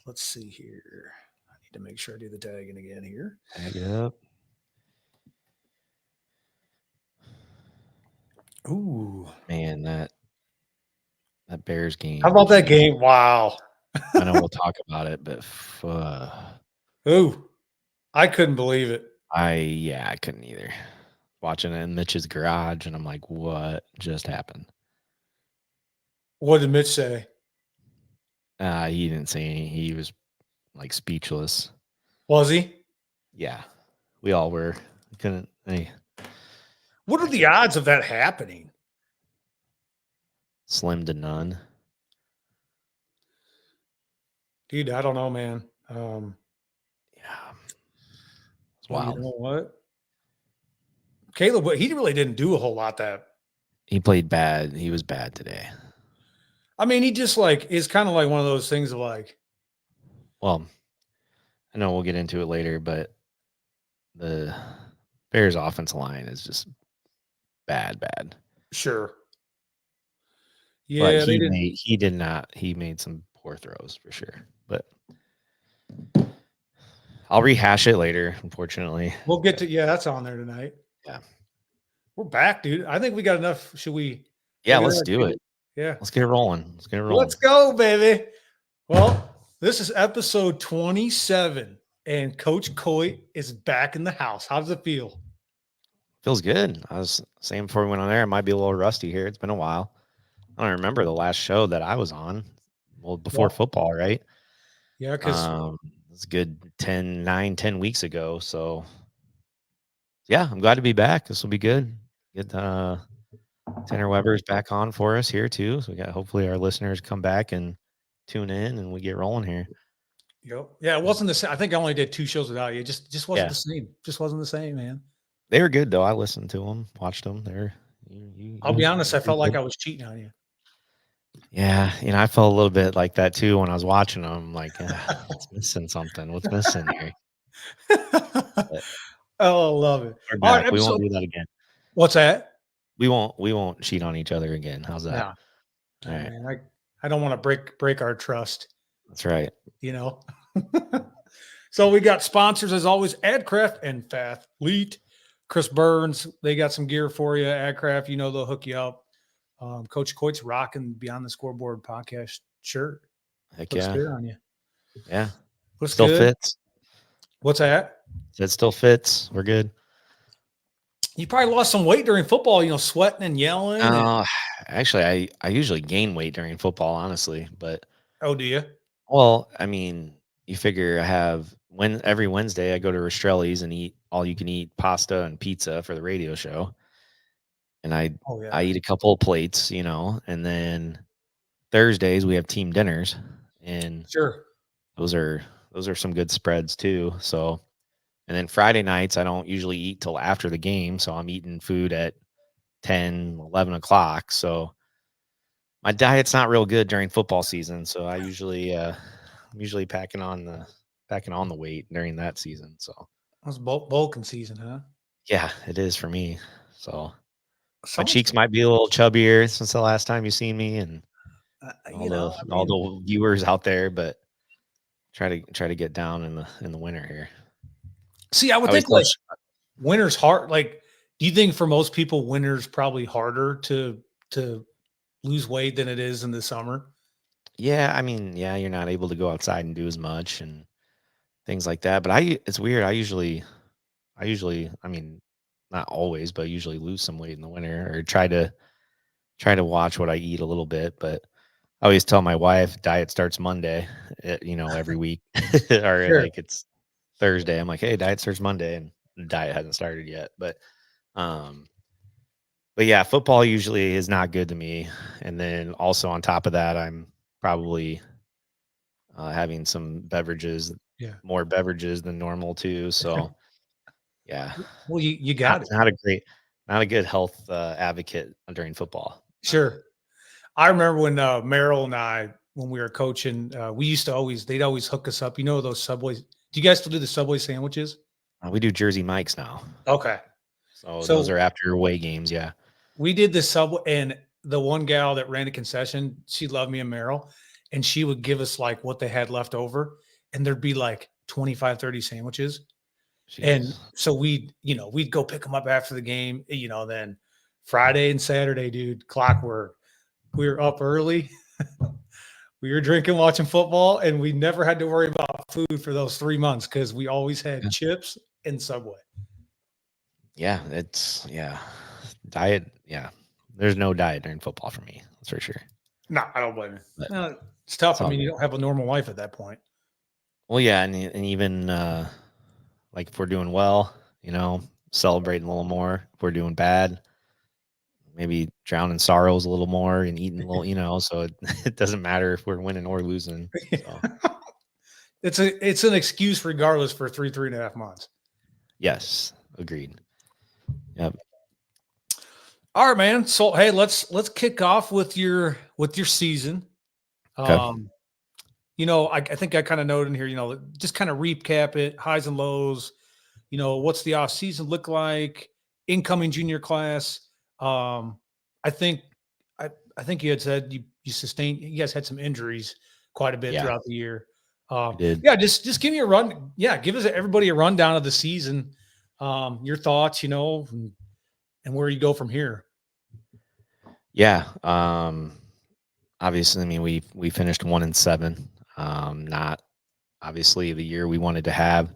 let's see here. I need to make sure I do the tagging again here. Tag it up. Ooh. Man, that Bears game. How about that Jeez. game? Wow. I know we'll talk about it, but Ooh. I couldn't believe it. I couldn't either. Watching it in Mitch's garage, and I'm like, what just happened? What did Mitch say? He didn't say anything. He was like speechless. Was he? Yeah, we all were. Couldn't. Hey, What are the odds of that happening? slim to none. Dude, I don't know, man. Yeah, it's Well, you wild. know what? Caleb, he really didn't do a whole lot that. He played bad. He was bad today. I mean, he just like is kind of like one of those things of like, Well, I know we'll get into it later, but the Bears' offensive line is just bad. sure. But Yeah, they didn't. he made some poor throws for sure. But I'll rehash it later, unfortunately. We'll get to, yeah, that's on there tonight. Yeah. We're back, dude. I think we got enough. Should we Yeah, take it let's there? do it. Yeah. Let's get it rolling. Let's get it rolling. Let's go, baby. Well, this is episode 27, and Coach Coit is back in the house. How does it feel? Feels good. I was saying before we went on there, it might be a little rusty here. It's been a while. I don't remember the last show that I was on. Well, before football, right? Yeah, because it's a good 10 weeks ago. So yeah, I'm glad to be back. This will be good. Get Tanner Weber's back on for us here too. So we got hopefully our listeners come back and tune in and we get rolling here. yeah, it wasn't the same. I think I only did 2 shows without you. Just wasn't the same. Just wasn't the same, man. They were good though. I listened to them, watched them. They're I'll be honest, I felt like I was cheating on you. Yeah, I felt a little bit like that too when I was watching them. I'm like, it's missing something. What's missing here? Oh, love it. We're All back. right, We won't do that again. What's that? We won't cheat on each other again. How's that? All right. Man, I don't want to break our trust. That's right. So we got sponsors as always, AdCraft and Fathlete. Chris Burns, they got some gear for you. AdCraft, they'll hook you up. Coach Coit's rocking Beyond the Scoreboard podcast shirt. Heck Looks yeah. good on you. Yeah. Looks still good. Fits. What's that? It still fits. We're good. You probably lost some weight during football, sweating and yelling. Actually, I usually gain weight during football, honestly. But oh, do you? Well, I mean, you figure I have every Wednesday I go to Rastrelli's and eat all you can eat pasta and pizza for the radio show. And I eat a couple of plates, and then Thursdays we have team dinners, and sure, those are some good spreads too. So, and then Friday nights I don't usually eat till after the game, so I'm eating food at 10, 11 o'clock. So my diet's not real good during football season. So I usually I'm usually packing on the weight during that season. So it's bulking season, huh? Yeah, it is for me. So my cheeks might be a little chubbier since the last time you seen me, and all the viewers out there, but try to get down in the winter here. See, I would think like winter's hard. Like, do you think for most people, winter's probably harder to lose weight than it is in the summer? Yeah, I mean, yeah, you're not able to go outside and do as much and things like that. But it's weird. I usually, I mean, not always, but usually lose some weight in the winter or try to watch what I eat a little bit. But I always tell my wife diet starts Monday, every week or Sure. like it's Thursday. I'm like, hey, diet starts Monday, and the diet hasn't started yet. But yeah, football usually is not good to me. And then also on top of that, I'm probably having some beverages, more beverages than normal too. So yeah. Well, you got it. Not a good health advocate during football. Sure. I remember when Merrill and I, when we were coaching, we used to they'd always hook us up. Those Subways. Do you guys still do the Subway sandwiches? We do Jersey Mike's now. Okay. So those are after away games. Yeah. We did the Subway, and the one gal that ran a concession, she loved me and Merrill. and she would give us like what they had left over, and there'd be like 25, 30 sandwiches. And Jeez. so we'd go pick them up after the game, then Friday and Saturday, dude, clockwork. We were up early. We were drinking, watching football, and we never had to worry about food for those 3 months because we always had Yeah. chips and Subway. Yeah, it's diet. Yeah, there's no diet during football for me. That's for sure. No, I don't blame you. But No, it's tough. it's I all mean, you good. don't have a normal life at that point. Well, yeah, and even like if we're doing well, celebrating a little more. If we're doing bad, maybe drown in sorrows a little more and eating a little, so it doesn't matter if we're winning or losing. So It's an excuse regardless for 3.5 months. yes, agreed. Yep. All right, man. So hey, let's kick off with your season. Okay. I think I kind of noted in here, just kind of recap it, highs and lows. What's the off season look like? Incoming junior class. I think I think you had said you guys had some injuries quite a bit Yeah, throughout the year. we did. Yeah, just give me a run. Yeah, give us everybody a rundown of the season. Your thoughts, and where you go from here. Yeah. Obviously, I mean, we finished 1-7. Not obviously the year we wanted to have.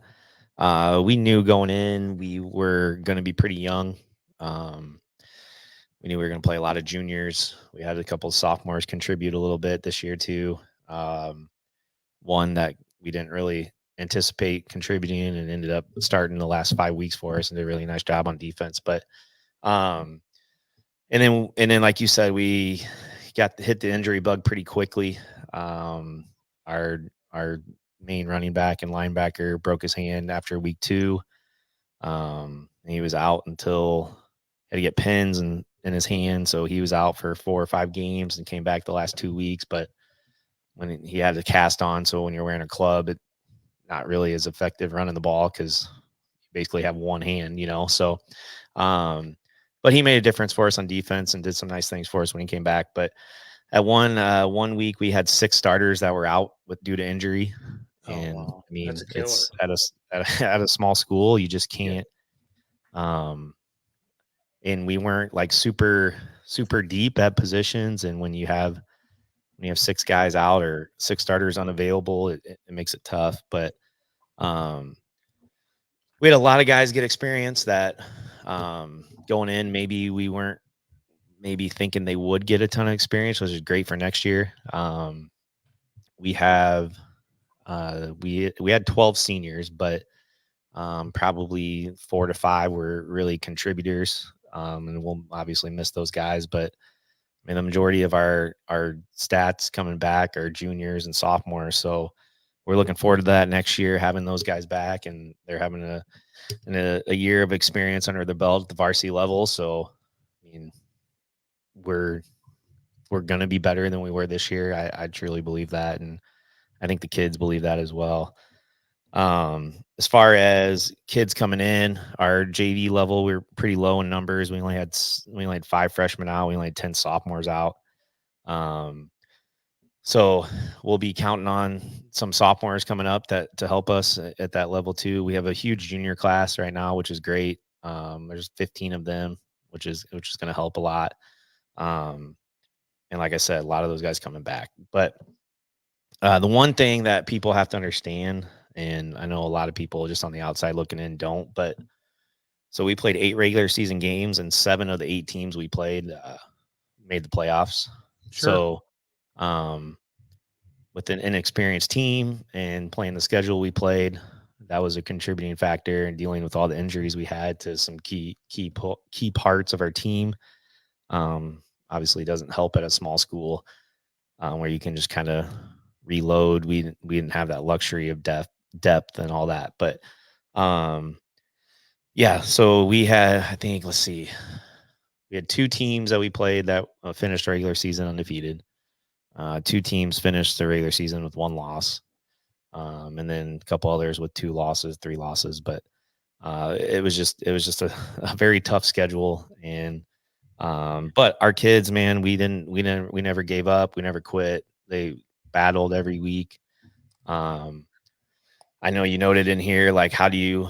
We knew going in we were going to be pretty young. Um, we knew we were going to play a lot of juniors. We had a couple of sophomores contribute a little bit this year too. One that we didn't really anticipate contributing and ended up starting the last 5 weeks for us and did a really nice job on defense. But um, and then like you said, we hit the injury bug pretty quickly. Um, our main running back and linebacker broke his hand after week 2. And he was out until had to get pins in his hand, so he was out for 4 or 5 games and came back the last 2 weeks. But when he had a cast on, so when you're wearing a club, it not really as effective running the ball because you basically have one hand, So, but he made a difference for us on defense and did some nice things for us when he came back. But at one week we had 6 starters that were out due to injury, Oh and wow, I that's mean a killer. it's at a small school you just Yeah. can't. And we weren't like super deep at positions, and when you have 6 guys out or 6 starters unavailable, it makes it tough. But um, we had a lot of guys get experience that going in, maybe we weren't maybe thinking they would get a ton of experience, which is great for next year. We have we had 12 seniors, but probably 4 to 5 were really contributors, and we'll obviously miss those guys. But I mean, the majority of our stats coming back are juniors and sophomores, so we're looking forward to that next year, having those guys back, and they're having a year of experience under the belt at the varsity level. So, I mean, we're going to be better than we were this year. I truly believe that, and I think the kids believe that as well. As far as kids coming in, our JV level, we were pretty low in numbers. We only had 5 freshmen out. We only had 10 sophomores out. Um, so we'll be counting on some sophomores coming up to help us at that level too. We have a huge junior class right now, which is great. There's 15 of them, which is going to help a lot. Um, and like I said, a lot of those guys coming back. But the one thing that people have to understand, and I know a lot of people just on the outside looking in don't, but so we played 8 regular season games, and 7 of the 8 teams we played made the playoffs. Sure. So, um, with an inexperienced team and playing the schedule we played, that was a contributing factor in dealing with all the injuries we had to some key parts of our team. Obviously, it doesn't help at a small school where you can just kind of reload. We didn't have that luxury of depth and all that. But yeah, so we had, I think, let's see, we had 2 teams that we played that finished regular season undefeated. 2 teams finished the regular season with 1 loss, and then a couple others with 2 losses, 3 losses. But it was just a very tough schedule. And but our kids, man, we never gave up. We never quit. battled every week. Um, I know you noted in here, like, how do you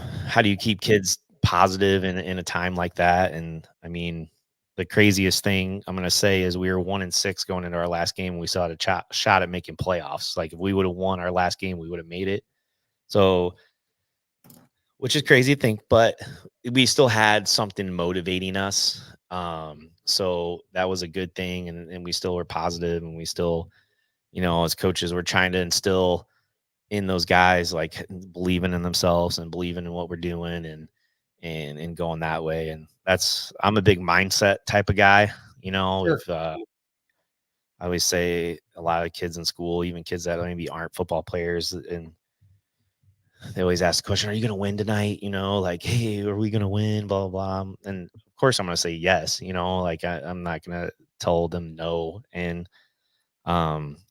keep kids positive in a time like that? And I mean, the craziest thing I'm gonna say is we were 1-6 going into our last game. And we still had a shot at making playoffs. Like if we would have won our last game, we would have made it. So, which is crazy to think, but we still had something motivating us. So that was a good thing, and we still were positive, and we still, as coaches, we're trying to instill in those guys, like believing in themselves and believing in what we're doing and going that way. And I'm a big mindset type of guy. Sure. If I always say a lot of kids in school, even kids that maybe aren't football players, and they always ask the question, "Are you going to win tonight?" Like, "Hey, are we going to win?" Blah blah blah. And of course, I'm going to say yes. Like I'm not going to tell them no. And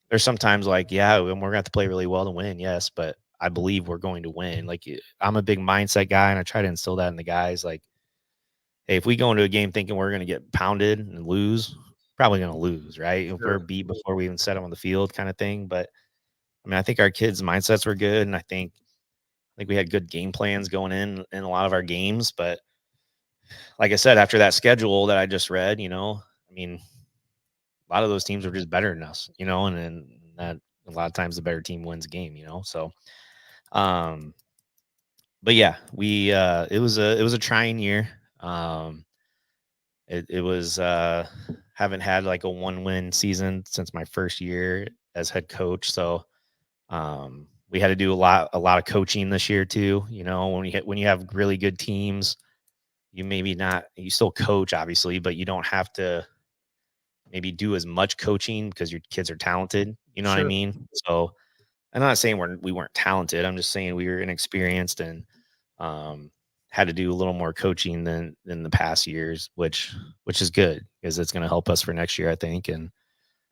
there's sometimes like, yeah, we're gonna have to play really well to win, yes, but I believe we're going to win. Like I'm a big mindset guy, and I try to instill that in the guys. Like, hey, if we go into a game thinking we're gonna get pounded and lose, probably gonna lose, right? If we're Sure. beat before we even set them on the field, kind of thing. But I mean, I think our kids' mindsets were good, and I think we had good game plans going in a lot of our games. But like I said, after that schedule that I just read, I mean, a lot of those teams were just better than us, and then that a lot of times the better team wins the game. So, um, but yeah, it was a trying year. It was haven't had like a 1-win season since my first year as head coach. So, we had to do a lot of coaching this year too. When you have really good teams, you still coach obviously, but you don't have to maybe do as much coaching because your kids are talented. You know what I Sure. mean? So I'm not saying we weren't talented. I'm just saying we were inexperienced and um, had to do a little more coaching than the past years, which is good because it's going to help us for next year, I think. And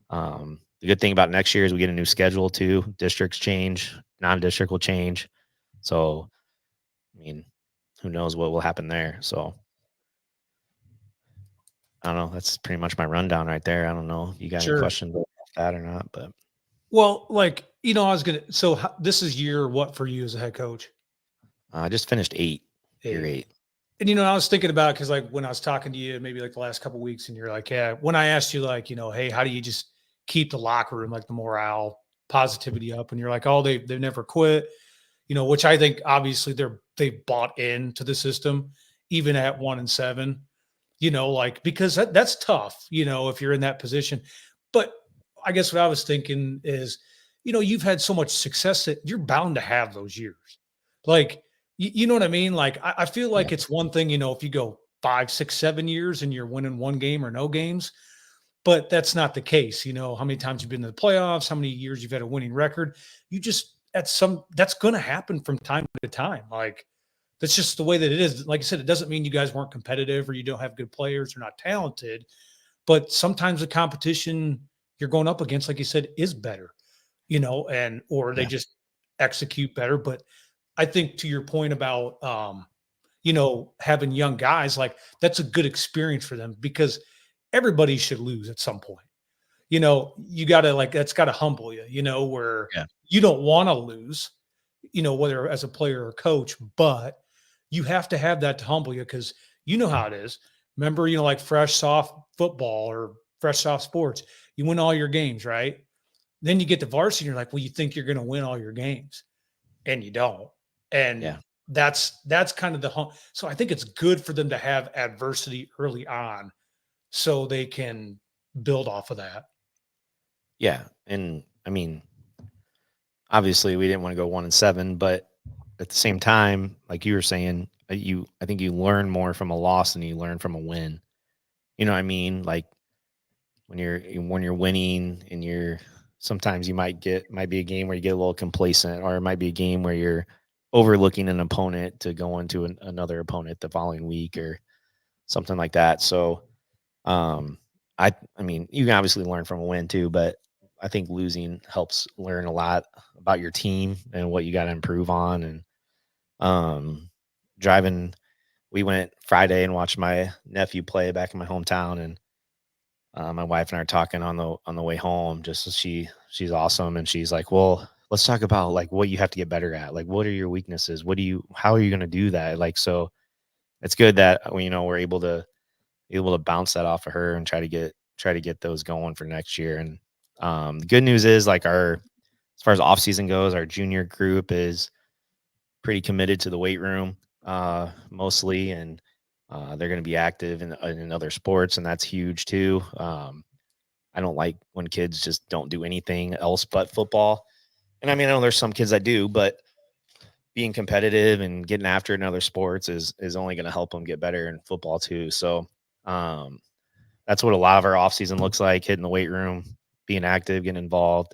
the good thing about next year is we get a new schedule too. Districts change, non-district will change. So I mean, who knows what will happen there? So I don't know. That's pretty much my rundown right there. I don't know if you got any Sure. questions about that or not, but Well, like, I was gonna. So this is year what for you as a head coach? I just finished year 8. 8. And I was thinking about because like when I was talking to you, maybe like the last couple of weeks, and you're like, yeah. When I asked you, like, hey, how do you just keep the locker room, like the morale, positivity up? And you're like, oh, they've never quit. Which I think obviously they've bought into the system, even at 1-7. Like because that's tough. If you're in that position, but I guess what I was thinking is, you've had so much success that you're bound to have those years. Like, you know what I mean? Like, I feel Yeah. like it's one thing, if you go 5, 6, 7 years and you're winning one game or no games, but that's not the case. How many times you've been to the playoffs, how many years you've had a winning record. You just, that's going to happen from time to time. Like, that's just the way that it is. Like I said, it doesn't mean you guys weren't competitive or you don't have good players or not talented, but sometimes the competition you're going up against, like you said, is better, and or they Yeah. just execute better. But I think to your point about having young guys, like that's a good experience for them because everybody should lose at some point. You gotta like that's gotta humble you, where Yeah. you don't want to lose, whether as a player or coach, but you have to have that to humble you because you know how it is. Remember, like fresh soft football or fresh soft sports, you win all your games, right? Then you get to varsity, and you're like, well, you think you're going to win all your games, and you don't. And Yeah. that's kind of so I think it's good for them to have adversity early on so they can build off of that. Yeah. And I mean, obviously we didn't want to go 1-7, but at the same time, like you were saying, I think you learn more from a loss than you learn from a win. You know what I mean? Like when you're winning and you're sometimes might be a game where you get a little complacent, or it might be a game where you're overlooking an opponent to go into another opponent the following week or something like that. So I mean, you can obviously learn from a win too, but I think losing helps learn a lot about your team and what you got to improve on. And um, driving, we went Friday and watched my nephew play back in my hometown, and My wife and I are talking on the way home. Just she's awesome, and she's like, "Well, let's talk about like what you have to get better at. Like, what are your weaknesses? How are you going to do that? Like, so it's good that we're able to bounce that off of her and try to get those going for next year. And the good news is like our as far as off season goes, our junior group is pretty committed to the weight room mostly, and they're going to be active in other sports, and that's huge too. I don't like when kids just don't do anything else but football. And I mean, I know there's some kids that do, but being competitive and getting after it in other sports is only going to help them get better in football too. So um, that's what a lot of our off season looks like: hitting the weight room, being active, getting involved.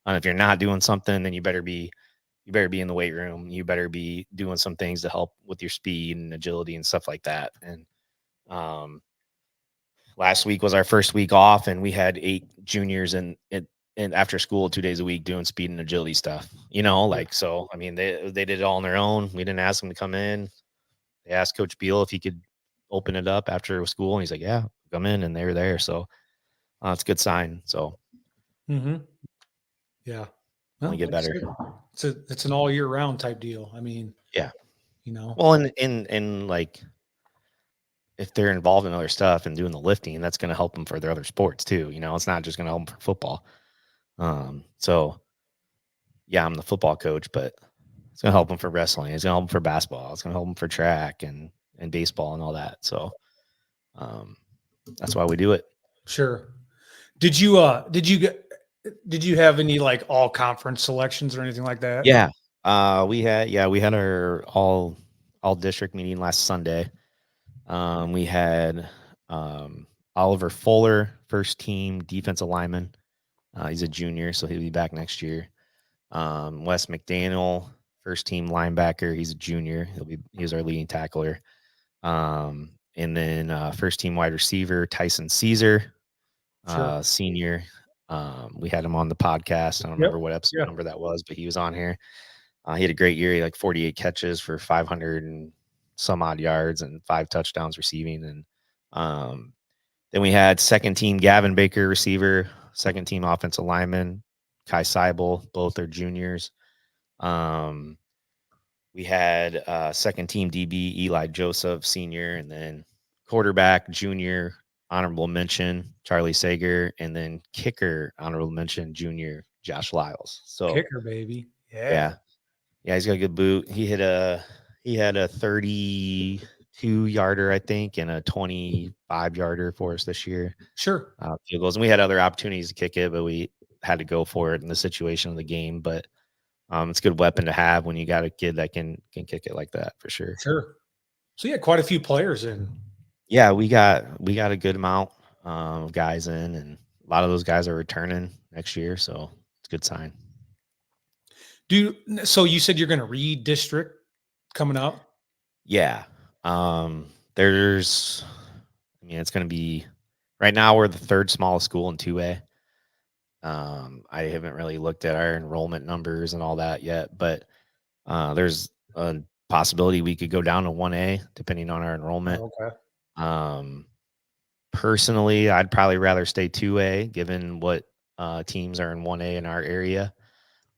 And if you're not doing something, then you better be in the weight room. You better be doing some things to help with your speed and agility and stuff like that. And um, last week was our first week off, and we had 8 juniors in after school 2 days a week doing speed and agility stuff. Like, so I mean they did it all on their own. We didn't ask them to come in. They asked Coach Beal if he could open it up after school, and he's like, "Yeah, come in," and they were there. So it's a good sign. So Mm-hmm. Yeah. only Well, get like I better. said, it's an all year round type deal. I mean, Yeah. you know, Well, and like if they're involved in other stuff and doing the lifting, that's going to help them for their other sports too. It's not just going to help them for football. So yeah, I'm the football coach, but it's going to help them for wrestling. It's going to help them for basketball. It's going to help them for track and baseball and all that. So um, that's why we do it. sure. Did you have any like all conference selections or anything like that? Yeah. We had our all district meeting last Sunday. We had Oliver Fuller, first team defensive lineman. He's a junior, so he'll be back next year. Wes McDaniel, first team linebacker. He's a junior. He's our leading tackler. And then first team wide receiver Tyson Caesar, Sure. senior. We had him on the podcast. I don't Yep. remember what episode Yeah. number that was, but he was on here. He had a great year. He had like 48 catches for 500 and some odd yards and 5 touchdowns receiving. And then we had second team Gavin Baker, receiver, second team offensive lineman Kai Seibel. Both are juniors. Um, we had second team DB Eli Joseph, senior, and then quarterback junior honorable mention Charlie Sager, and then kicker honorable mention junior Josh Lyles. So Kicker, baby. Yeah. yeah, yeah, he's got a good boot. He had a 32 yarder, I think, and a 25 yarder for us this year. Sure. Field goals, and we had other opportunities to kick it, but we had to go for it in the situation of the game. But it's a good weapon to have when you got a kid that can kick it like that for sure. Sure. So you had quite a few players in. Yeah, we got a good amount of guys in, and a lot of those guys are returning next year, so it's a good sign. So you said you're going to redistrict coming up? Yeah. There's I mean, it's going to be right now we're the third smallest school in 2A. I haven't really looked at our enrollment numbers and all that yet, but there's a possibility we could go down to 1A depending on our enrollment. Oh, okay. Um, Personally, I'd probably rather stay 2A given what teams are in 1A in our area.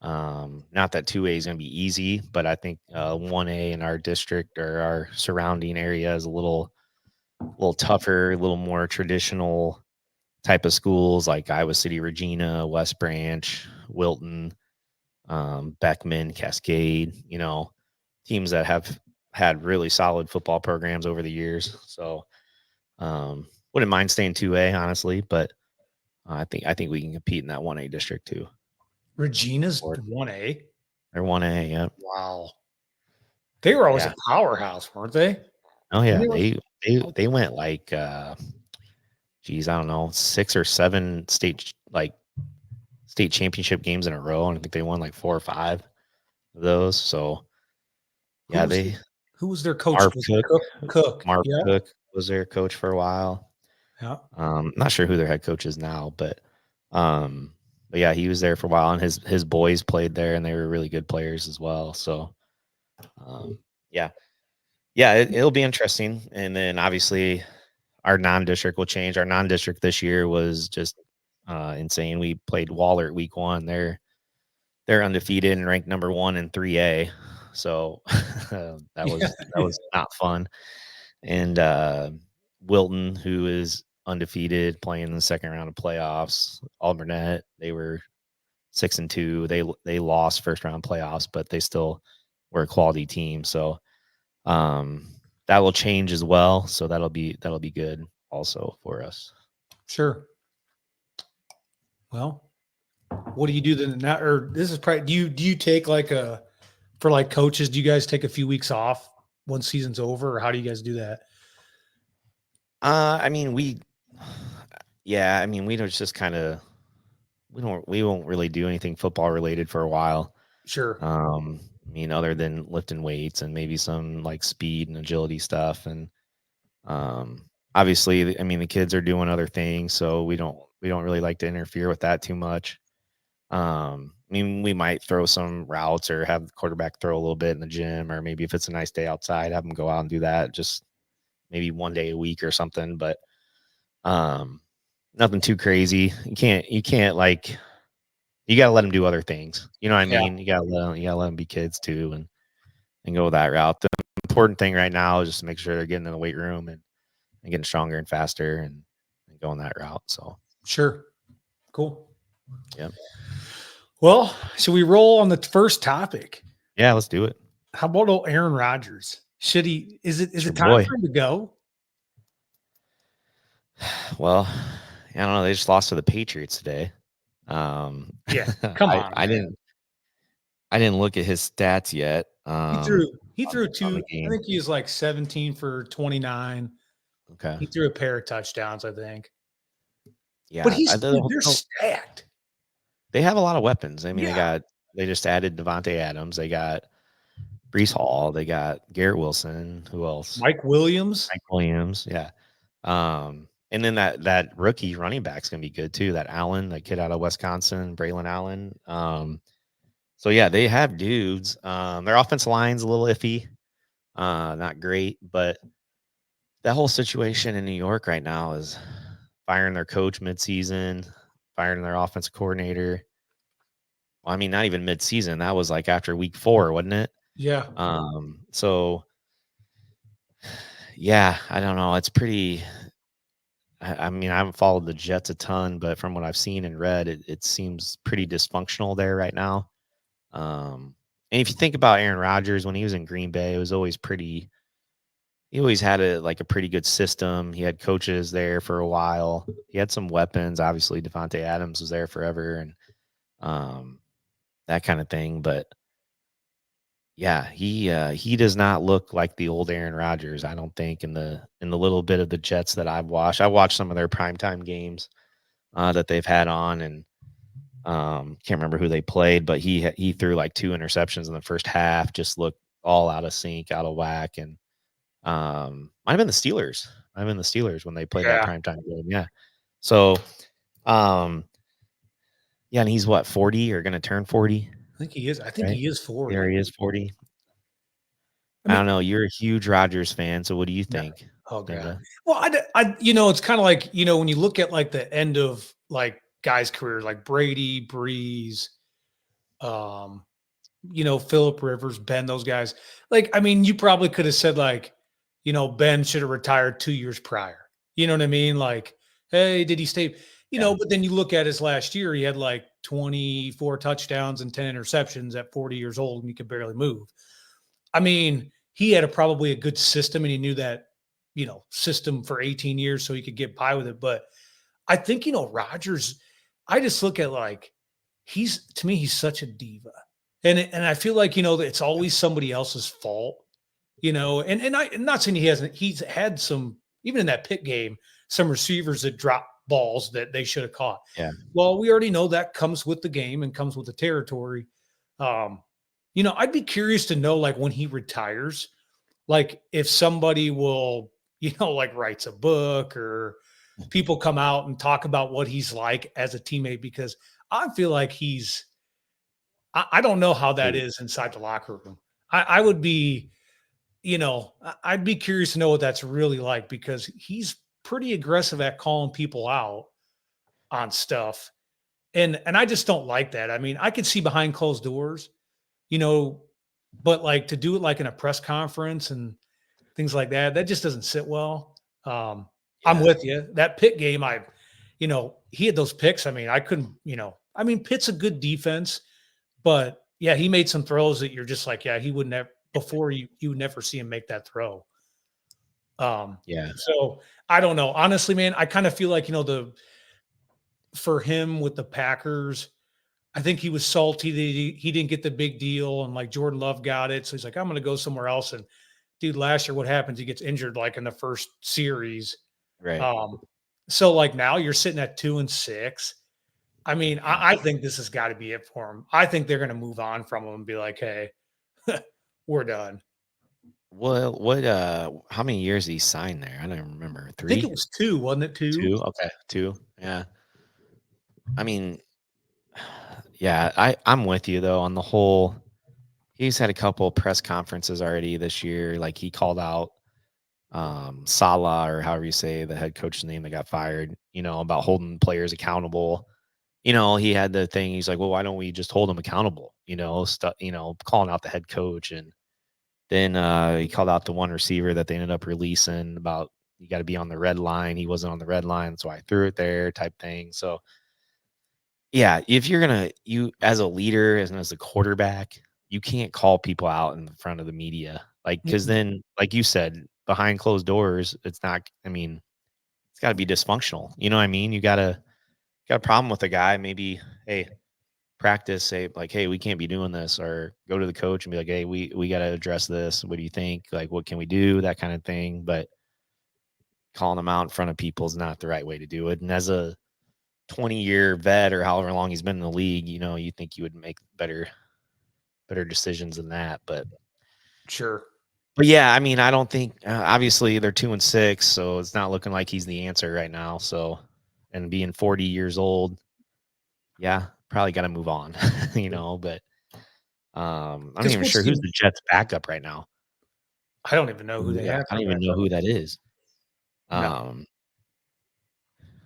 Not that 2A is going to be easy, but I think 1A in our district or our surrounding area is a little tougher, a little more traditional type of schools like Iowa City, Regina, West Branch, Wilton, Beckman, Cascade, teams that have had really solid football programs over the years. So wouldn't mind staying 2A, honestly, but I think we can compete in that 1A district too. Regina's Or 1A. They're 1A, yeah. Wow. They were always Yeah. a powerhouse, weren't they? Oh yeah, They were- they went like geez, I don't know, 6 or 7 state championship games in a row, and I think they won like 4 or 5 of those. So Who yeah, was they who was their coach? Marv Was it Cook Cook. Marv Yeah. Cook was their coach for a while. Yeah. Not sure who their head coach is now, but yeah, he was there for a while, and his boys played there, and they were really good players as well. So yeah, it'll be interesting. And then obviously our non-district will change. Our non-district this year was just insane. We played Waller at week 1. They're undefeated and ranked number 1 in 3A. So Yeah. that was not fun. And Wilton, who is undefeated, playing in the second round of playoffs. Alburnett, they were 6-2. They lost first round playoffs, but they still were a quality team. So that will change as well. So that'll be good also for us. Sure. Well, what do you do then? Now, or this is probably do you take like for like coaches? Do you guys take a few weeks off once season's over, or how do you guys do that? I mean, I mean, we don't just kind of we won't really do anything football related for a while. Sure. I mean, other than lifting weights and maybe some like speed and agility stuff, and obviously, I mean, the kids are doing other things, so we don't really like to interfere with that too much. I mean, we might throw some routes or have the quarterback throw a little bit in the gym, or maybe if it's a nice day outside, have them go out and do that. Just maybe one day a week or something, but um, nothing too crazy. You can't like you got to let them do other things. You know what I Yeah. mean? You got to let them be kids too, and go that route. The important thing right now is just to make sure they're getting in the weight room and getting stronger and faster and going that route. So Sure. Cool. yeah, Well, should we roll on the first topic? yeah, let's do it. How about old Aaron Rodgers? Should he? Is It's it your time boy. for him to go? Well, I don't know. They just lost to the Patriots today. Yeah. Come on, man. I didn't look at his stats yet. He threw On the two. I game. think he was like 17 for 29. Okay. He threw a pair of touchdowns, I think. But Yeah. he's dude, they're stacked. They have a lot of weapons. I mean, Yeah. they just added Devontae Adams. They got Brees Hall. They got Garrett Wilson. Who else? Mike Williams. Mike Williams. Yeah. And then that rookie running back's gonna be good too. That Allen, that kid out of Wisconsin, Braylon Allen. So yeah, they have dudes. Their offensive line's a little iffy, not great, but that whole situation in New York right now is firing their coach midseason, firing their offensive coordinator. Well, I mean, not even midseason. That was like after week 4, wasn't it? Yeah. So yeah, I don't know. It's pretty. I mean, I haven't followed the Jets a ton, but from what I've seen and read, it seems pretty dysfunctional there right now. And if you think about Aaron Rodgers when he was in Green Bay, it was always pretty. He always had a pretty good system. He had coaches there for a while. He had some weapons. Obviously, Devontae Adams was there forever, and um, that kind of thing. But yeah, he does not look like the old Aaron Rodgers. I don't think in the little bit of the Jets that I've watched. I watched some of their primetime games that they've had on, and can't remember who they played, but he threw like 2 interceptions in the first half. Just looked all out of sync, out of whack, and might have been the Steelers. Might have been the Steelers when they played that Yeah. primetime game. Yeah. So, yeah, and he's what 40 or going to turn 40, I think he is. I think right? he is 40. There he is 40. I I mean, don't know. You're a huge Rodgers fan, so what do you no. think? Oh god. Linda? Well, it's kind of like, when you look at like the end of like guys' careers, like Brady, Breeze, um, Philip Rivers, Ben, those guys. Like, I mean, you probably could have said like, Ben should have retired 2 years prior. You know what I mean? Like, hey, did he stay? Yeah. But then you look at his last year, he had like 24 touchdowns and 10 interceptions at 40 years old, and he could barely move. I mean, he had probably a good system, and he knew that, system for 18 years so he could get by with it. But I think, Rodgers, I just look at like, to me, he's such a diva. And I feel like, it's always somebody else's fault, I'm not saying he's had some, even in that pit game, some receivers that dropped balls that they should have caught. Yeah. Well, we already know that comes with the game and comes with the territory. Um, I'd be curious to know, like, when he retires, like if somebody will, like writes a book or people come out and talk about what he's like as a teammate, because I feel like I don't know how that is inside the locker room. I would be, I'd be curious to know what that's really like, because pretty aggressive at calling people out on stuff. And I just don't like that. I mean, I could see behind closed doors, you know, but like to do it like in a press conference and things like that, that just doesn't sit well. I'm Yeah. with you. That Pitt game, he had those picks. I mean, I couldn't, I mean, Pitt's a good defense, but yeah, he made some throws that you're just like, yeah, he wouldn't have before you would never see him make that throw. Yeah. So I don't know. Honestly, man, I kind of feel like, for him with the Packers, I think he was salty that he didn't get the big deal, and like Jordan Love got it. So he's like, I'm going to go somewhere else. And dude, last year, what happens? He gets injured like in the first series. Right. Um, so like now you're sitting at 2-6. I mean, Yeah. I think this has got to be it for him. I think they're going to move on from him and be like, hey, we're done. Well, how many years did he sign there? I don't even remember. I think it 3? was 2, wasn't it? 2? 2? Okay. 2. Yeah. I mean, yeah, I'm with you though on the whole. He's had a couple press conferences already this year. Like he called out Salah, or however you say the head coach's name that got fired, about holding players accountable. He had the thing, he's like, well, why don't we just hold them accountable? Calling out the head coach. And then he called out the one receiver that they ended up releasing about, you got to be on the red line. He wasn't on the red line, so I threw it there type thing. So yeah, if you're you as a leader and as a quarterback, you can't call people out in front of the media. Like, because Mm-mm. then, like you said, behind closed doors, it's not, I mean, it's got to be dysfunctional. You know what I mean? You got a problem with a guy, maybe, hey, practice, say like, hey, we can't be doing this, or go to the coach and be like, hey, we got to address this. What do you think? Like, what can we do? That kind of thing. But calling them out in front of people is not the right way to do it. And as a 20-year vet, or however long he's been in the league, you think you would make better decisions than that. Sure. But yeah, I mean, I don't think, obviously they're 2-6, so it's not looking like he's the answer right now. So, and being 40 years old, yeah, probably got to move on, but I'm not Because even what's sure who's the Jets backup right now. I don't even know who they Yeah, have I for don't even know backup. who that is. No.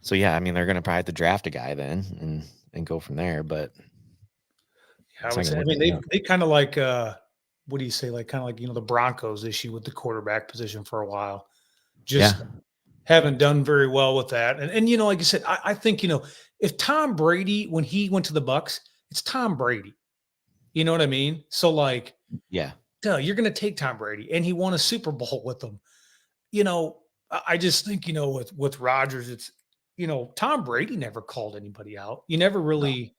So yeah, I mean, they're going to probably have to draft a guy then and go from there, but I it's would not say, going I to mean, look good. they kind of like, what do you say? Like, kind of like, the Broncos issue with the quarterback position for a while. Yeah. Just haven't done very well with that. And like you said, I think, if Tom Brady, when he went to the Bucks, it's Tom Brady. You know what I mean? So like, Yeah. duh, you're going to take Tom Brady, and he won a Super Bowl with them. I just think, with Rodgers, it's, Tom Brady never called anybody out. You never No. really,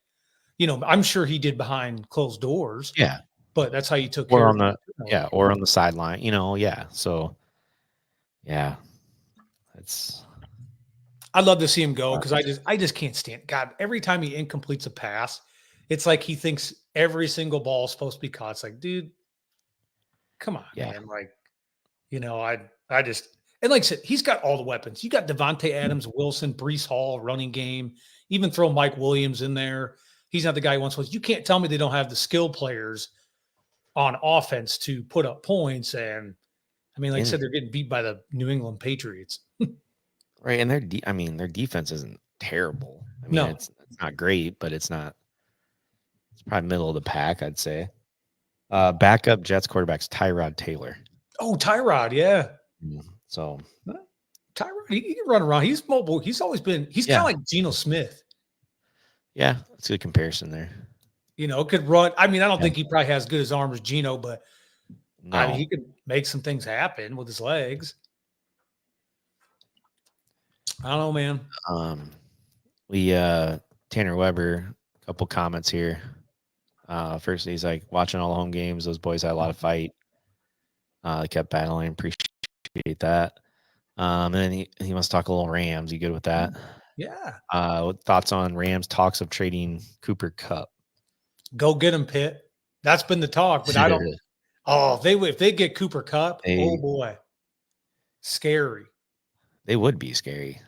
I'm sure he did behind closed doors, Yeah. but that's how you took Or care on of the, turnover. yeah, or on the sideline, yeah. So yeah, it's I'd love to see him go uh, because I just can't stand God. Every time he incompletes a pass, it's like he thinks every single ball is supposed to be caught. It's like, dude, come on, yeah. man. Like, I just and like I said, he's got all the weapons. You got Devontae Adams, Wilson, Brees Hall, running game. Even throw Mike Williams in there. He's not the guy who once was. You can't tell me they don't have the skill players on offense to put up points. And I mean, like I And said, they're getting beat by the New England Patriots. right, and I mean, their defense isn't terrible. I mean, No. it's not great, but it's probably middle of the pack, I'd say. Backup Jets quarterback's Tyrod Taylor. Oh, Tyrod, yeah. So Huh? Tyrod, he can run around. He's mobile. He's kind yeah, of like Geno Smith, yeah, that's a good comparison there. could run. I mean, I don't Yeah. think he probably has good as arm as Geno, but I mean, he No. could make some things happen with his legs. I don't know, man. Um, we Tanner Weber, a couple comments here. First, he's like, watching all the home games. Those boys had a lot of fight. They kept battling. Appreciate that. And then he wants to talk a little Rams. You good with that? Yeah. Thoughts on Rams talks of trading Cooper Cup? Go get him, Pitt. That's been the talk, but I don't. Oh, if they get Cooper Cup, oh they boy, scary. they would be scary,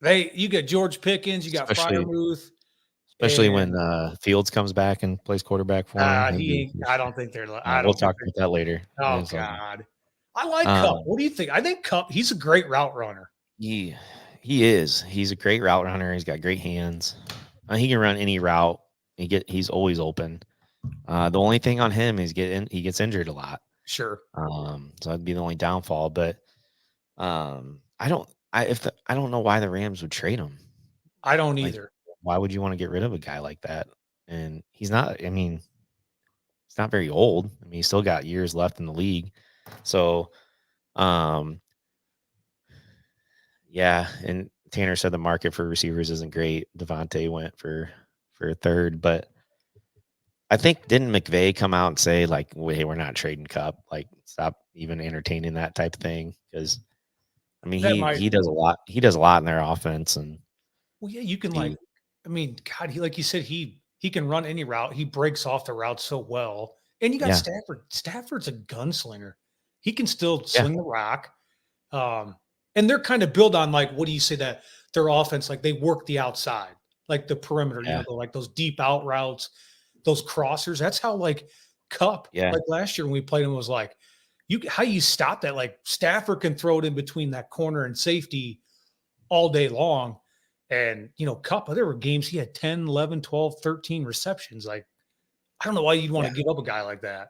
You got George Pickens, you got especially Fryermuth, when and Fields comes back and plays quarterback for him. he ain't. I don't think they're. I We'll don't think talk they're. about that later. Oh So, God, I like Cup. um, What do you think? I think Cup. He's a great route runner. He he is. He's a great route runner. He's got great hands. He can run any route. He's always open. The only thing on him is he gets injured a lot. Sure. So that'd be the only downfall. But I don't I don't know why the Rams would trade him. I don't Like, either. why would you want to get rid of a guy like that? And he's not. I mean, he's not very old. I mean, he's still got years left in the league. So, um, yeah. And Tanner said the market for receivers isn't great. Devontae went for a third, but I think didn't McVay come out and say like, "Hey, we're not trading Cup. Like, stop even entertaining that type of thing." Because I mean, That might. he does a lot. He does a lot in their offense, and Well, yeah, you can the like. I mean, God, he like you said, he can run any route. He breaks off the route so well. And you got yeah, Stafford. Stafford's a gunslinger. He can still yeah, sling the rock. Um, and they're kind of built on like what do you say that their offense like they work the outside, like the perimeter. yeah, Like those deep out routes, those crossers. That's how like Cup yeah, like last year when we played him was like you how you stop that like Stafford can throw it in between that corner and safety all day long. And, Cup, there were games he had 10, 11, 12, 13 receptions. Like, I don't know why you'd want yeah. to give up a guy like that.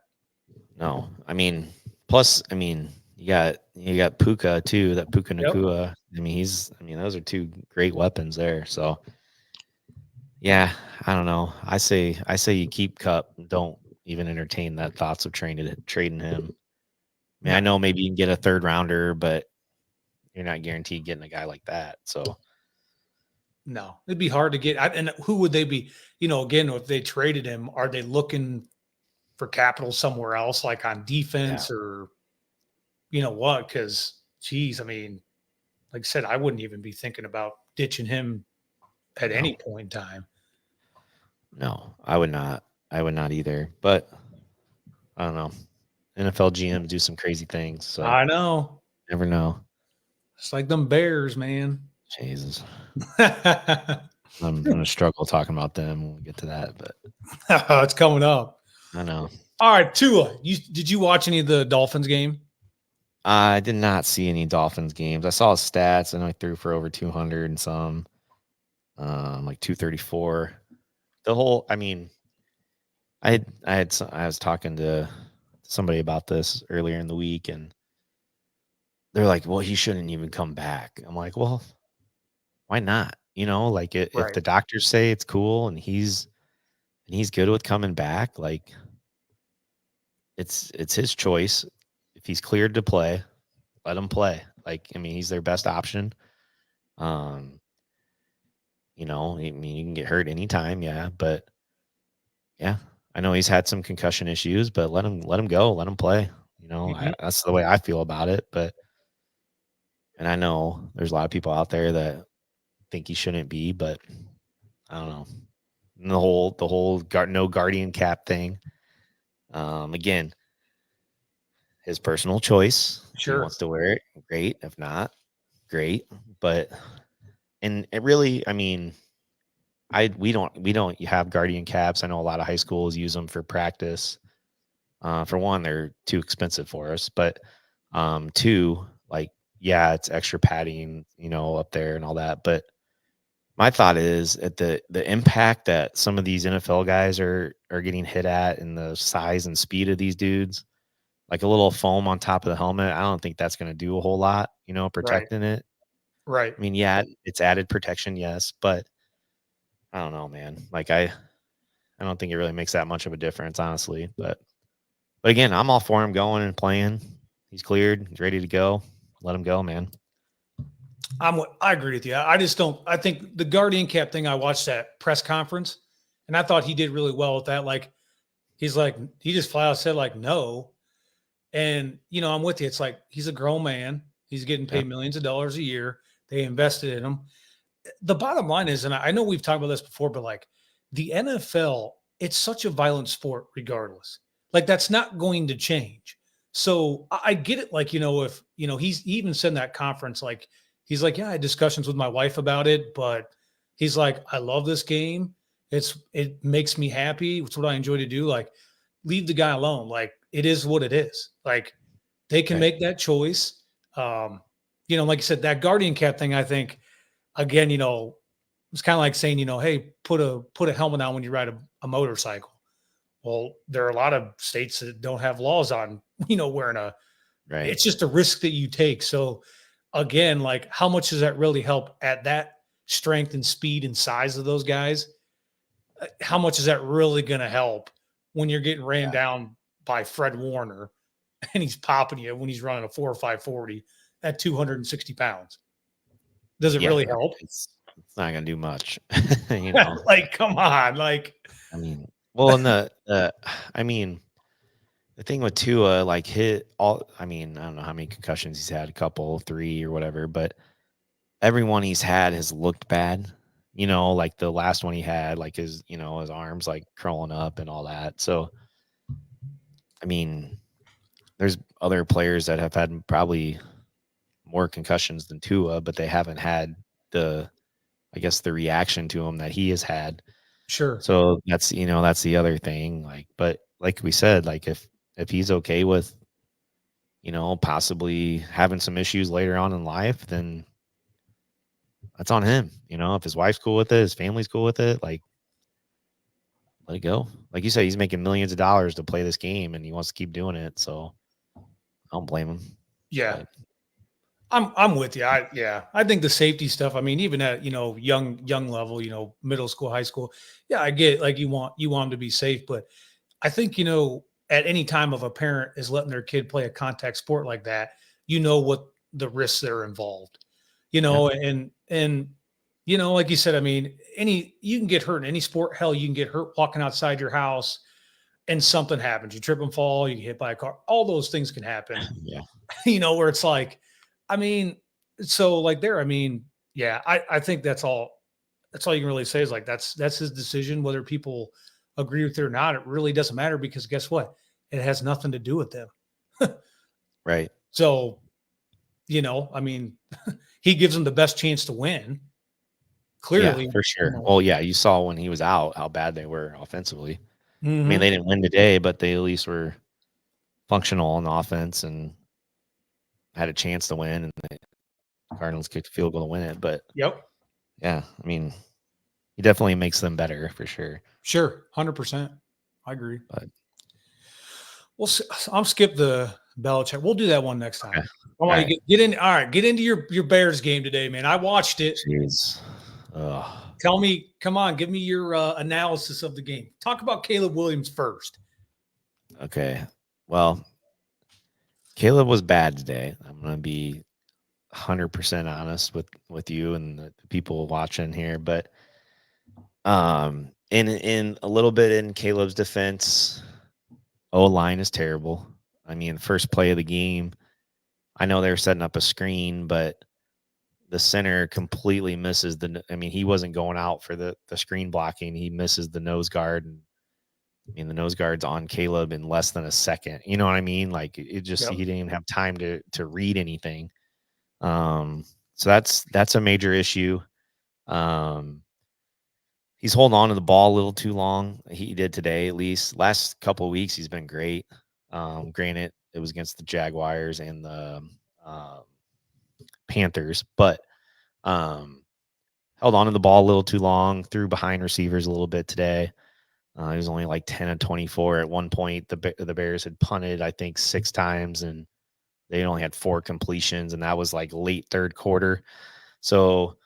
No, I mean, plus, I mean, you got Puka too. That Puka Yep. Nakua. I mean, those are two great weapons there. So yeah, I don't know. I say you keep Cup. Don't even entertain that thoughts of trading him. I mean, I No, know maybe you can get a third rounder, but you're not guaranteed getting a guy like that. So no. It'd be hard to get. And who would they be? Again, if they traded him, are they looking for capital somewhere else, like on yeah, defense or, what? Because, geez, I mean, like I said, I wouldn't even be thinking about ditching him at no, any point in time. no, I would not. I would not either. But I don't know. NFL GMs do some crazy things, so I know. never know. It's like them Bears, man. Jesus. I'm gonna struggle talking about them when we get to that, but It's coming up. I know. All right, Tua. Did you watch any of the Dolphins game? I did not see any Dolphins games. I saw his stats and I threw for over 200 and some, like 234. I mean, I was talking to somebody about this earlier in the week, and they're like, "Well, he shouldn't even come back." I'm like, "Well, why not? Like if Right, the doctors say it's cool and he's good with coming back, like it's his choice. If he's cleared to play, let him play. Like, I mean, he's their best option. Um, I mean, you can get hurt anytime, yeah, but yeah, I know he's had some concussion issues, but let him go, let him play. hmm That's the way I feel about it. And I know there's a lot of people out there that think he shouldn't be, but I don't know. And the whole no guardian cap thing. Again, his personal choice. If he sure. wants to wear it, great. If not, great. But and it really, I mean, we don't have guardian caps. I know a lot of high schools use them for practice. For one, they're too expensive for us, but two, like yeah, it's extra padding, up there and all that. But my thought is at the impact that some of these NFL guys are getting hit at and the size and speed of these dudes, like a little foam on top of the helmet, I don't think that's going to do a whole lot, Right, protecting it. right. I mean, yeah, it's added protection, yes, but I don't know, man. Like I don't think it really makes that much of a difference, honestly. But again, I'm all for him going and playing. He's cleared, he's ready to go. Let him go, man. I agree with you. I just don't. I think the guardian cap thing. I watched that press conference, and I thought he did really well with that. Like he just flat out said like no, and I'm with you. It's like he's a grown man. He's getting Yeah, paid millions of dollars a year. They invested in him. The bottom line is, and I know we've talked about this before, but like the NFL, it's such a violent sport, regardless. Like that's not going to change. So I get it. Like, if, he even said in that conference, like, he's like, yeah, I had discussions with my wife about it, but he's like, I love this game. It makes me happy. It's what I enjoy to do. Like, leave the guy alone. Like, it is what it is. Like, they can right. make that choice. Um, like you said, that guardian cap thing, I think, again, it's kind of like saying, hey, put a helmet on when you ride a motorcycle. Well, there are a lot of states that don't have laws on, wearing a, Right. it's just a risk that you take. So again, like how much does that really help at that strength and speed and size of those guys? How much is that really going to help when you're getting ran Yeah. down by Fred Warner and he's popping you when he's running a 4 or 5 40 at 260 pounds? Does it Yeah. really help? It's not gonna do much. You know. Like, come on. Like, I mean, well, in I mean, the thing with Tua, like hit all. I mean, I don't know how many concussions he's had, a couple, three or whatever, but everyone he's had has looked bad. Like the last one he had, like his arms like curling up and all that. So, I mean, there's other players that have had probably more concussions than Tua, but they haven't had the, I guess, the reaction to him that he has had. sure. So that's the other thing. Like, but like we said, like if he's okay with, possibly having some issues later on in life, then that's on him. If his wife's cool with it, his family's cool with it, like let it go. Like you said, he's making millions of dollars to play this game and he wants to keep doing it. So I don't blame him. Yeah. But I'm with you. I think the safety stuff, I mean, even at, young level, middle school, high school. Yeah, I get it, like you want them to be safe, but I think, at any time of a parent is letting their kid play a contact sport like that, what the risks that are involved, yeah, and like you said, I mean, you can get hurt in any sport. Hell, you can get hurt walking outside your house and something happens. You trip and fall, you get hit by a car. All those things can happen, yeah, where it's like, I mean, so like there, I mean, yeah, I think that's all you can really say is like that's his decision. Whether people agree with it or not, it really doesn't matter because guess what? It has nothing to do with them. right. So, I mean, he gives them the best chance to win. Yeah, Clearly, for sure. Well, yeah, you saw when he was out how bad they were offensively. I mean, mhm. they didn't win today, but they at least were functional on offense and had a chance to win. And the Cardinals kicked a field goal to win it. But Yep, yeah, I mean, he definitely makes them better for sure. sure, 100%. I agree. But We'll I'm skip the Belichick. We'll do that one next time. okay. I All want you right. to get in. All right, get into your Bears game today, man. I watched it. Jeez. Ugh. Tell me, come on, give me your analysis of the game. Talk about Caleb Williams first. Okay. Well, Caleb was bad today. I'm gonna be 100% honest with you and the people watching here, but in a little bit in Caleb's defense, O line is terrible. I mean, first play of the game, I know they were setting up a screen, but the center completely misses I mean, he wasn't going out for the screen blocking. He misses the nose guard, and I mean, the nose guard's on Caleb in less than a second. You know what I mean? Like it just he Yep. didn't even have time to read anything. So that's a major issue. Um, he's holding on to the ball a little too long. He did today, at least. Last couple of weeks, he's been great. Granted, it was against the Jaguars and the um, Panthers, but um, held on to the ball a little too long. Threw behind receivers a little bit today. He was only like 10 and 24 at one point. The Bears had punted, I think, 6 times, and they only had 4 completions, and that was like late third quarter. So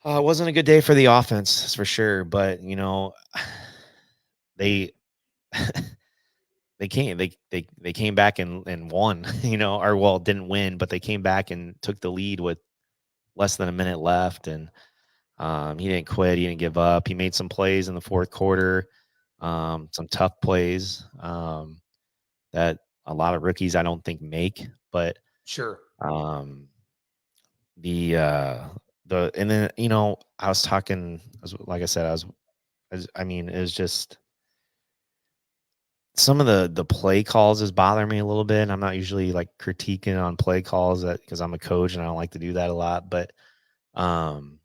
it wasn't a good day for the offense, that's for sure. But they they came back and won. Or well, didn't win, but they came back and took the lead with less than a minute left, and he didn't quit. He didn't give up. He made some plays in the fourth quarter, some tough plays that a lot of rookies I don't think make. But Sure. um, the and then I was talking, like I said, I mean, it was just some of the play calls is bothering me a little bit. I'm not usually like critiquing on play calls because I'm a coach and I don't like to do that a lot, but um,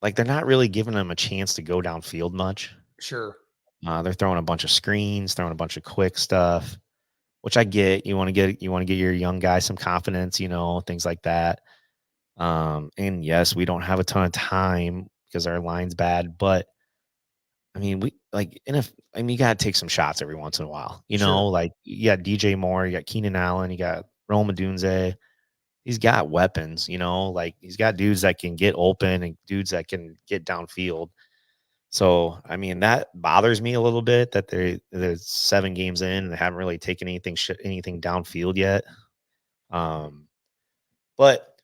like they're not really giving them a chance to go downfield much. Sure. They're throwing a bunch of screens, throwing a bunch of quick stuff. which I get. You want to get your young guy some confidence, things like that. And yes, we don't have a ton of time because our line's bad, but I mean, you gotta take some shots every once in a while. Sure. Like you got DJ Moore, you got Keenan Allen, you got Rome Odunze. He's got weapons, like he's got dudes that can get open and dudes that can get downfield. So, I mean, that bothers me a little bit that they're 7 games in and they haven't really taken anything downfield yet. But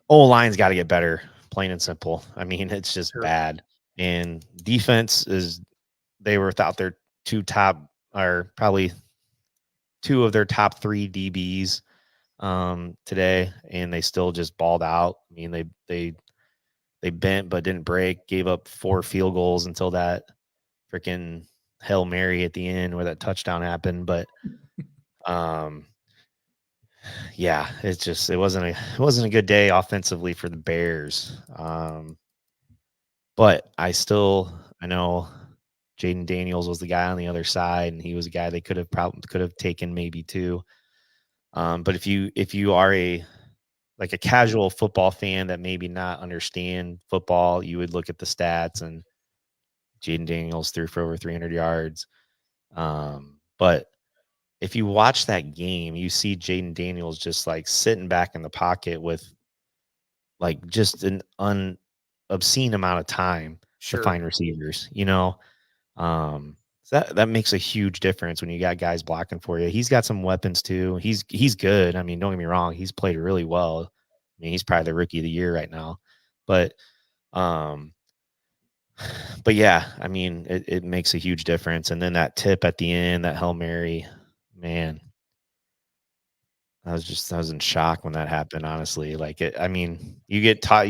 O-line's got to get better, plain and simple. I mean, it's just Sure. bad. And defense they were without their two top, or probably 2 of their top 3 DBs today, and they still just balled out. I mean, they bent but didn't break, gave up 4 field goals until that freaking Hail Mary at the end where that touchdown happened. But um yeah, it wasn't a good day offensively for the Bears. But I know Jaden Daniels was the guy on the other side, and he was a guy they could have taken maybe too. But if you are a casual football fan that maybe not understand football, you would look at the stats and Jaden Daniels threw for over 300 yards. But if you watch that game, you see Jaden Daniels just like sitting back in the pocket with like just an obscene amount of time to Sure. find receivers, so that makes a huge difference when you got guys blocking for you. He's got some weapons too. He's good. I mean, don't get me wrong, he's played really well. I mean, he's probably the rookie of the year right now. But um but yeah, I mean, it makes a huge difference. And then that tip at the end, that Hail Mary, man, I was in shock when that happened, honestly. I mean, you get taught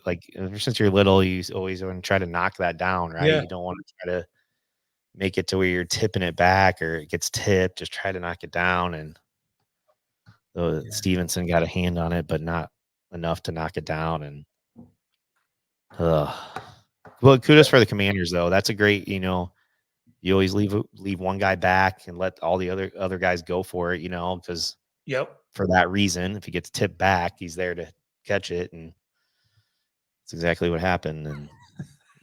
like ever since you're little, you always want to try to knock that down, right? Yeah. You don't want to try to make it to where you're tipping it back or it gets tipped. Just try to knock it down. And Yeah. Stevenson got a hand on it, but not enough to knock it down. And well, kudos for the Commanders, though. That's a great, you always leave one guy back and let all the other guys go for it, because Yep. for that reason, if he gets tipped back, he's there to catch it, and that's exactly what happened. And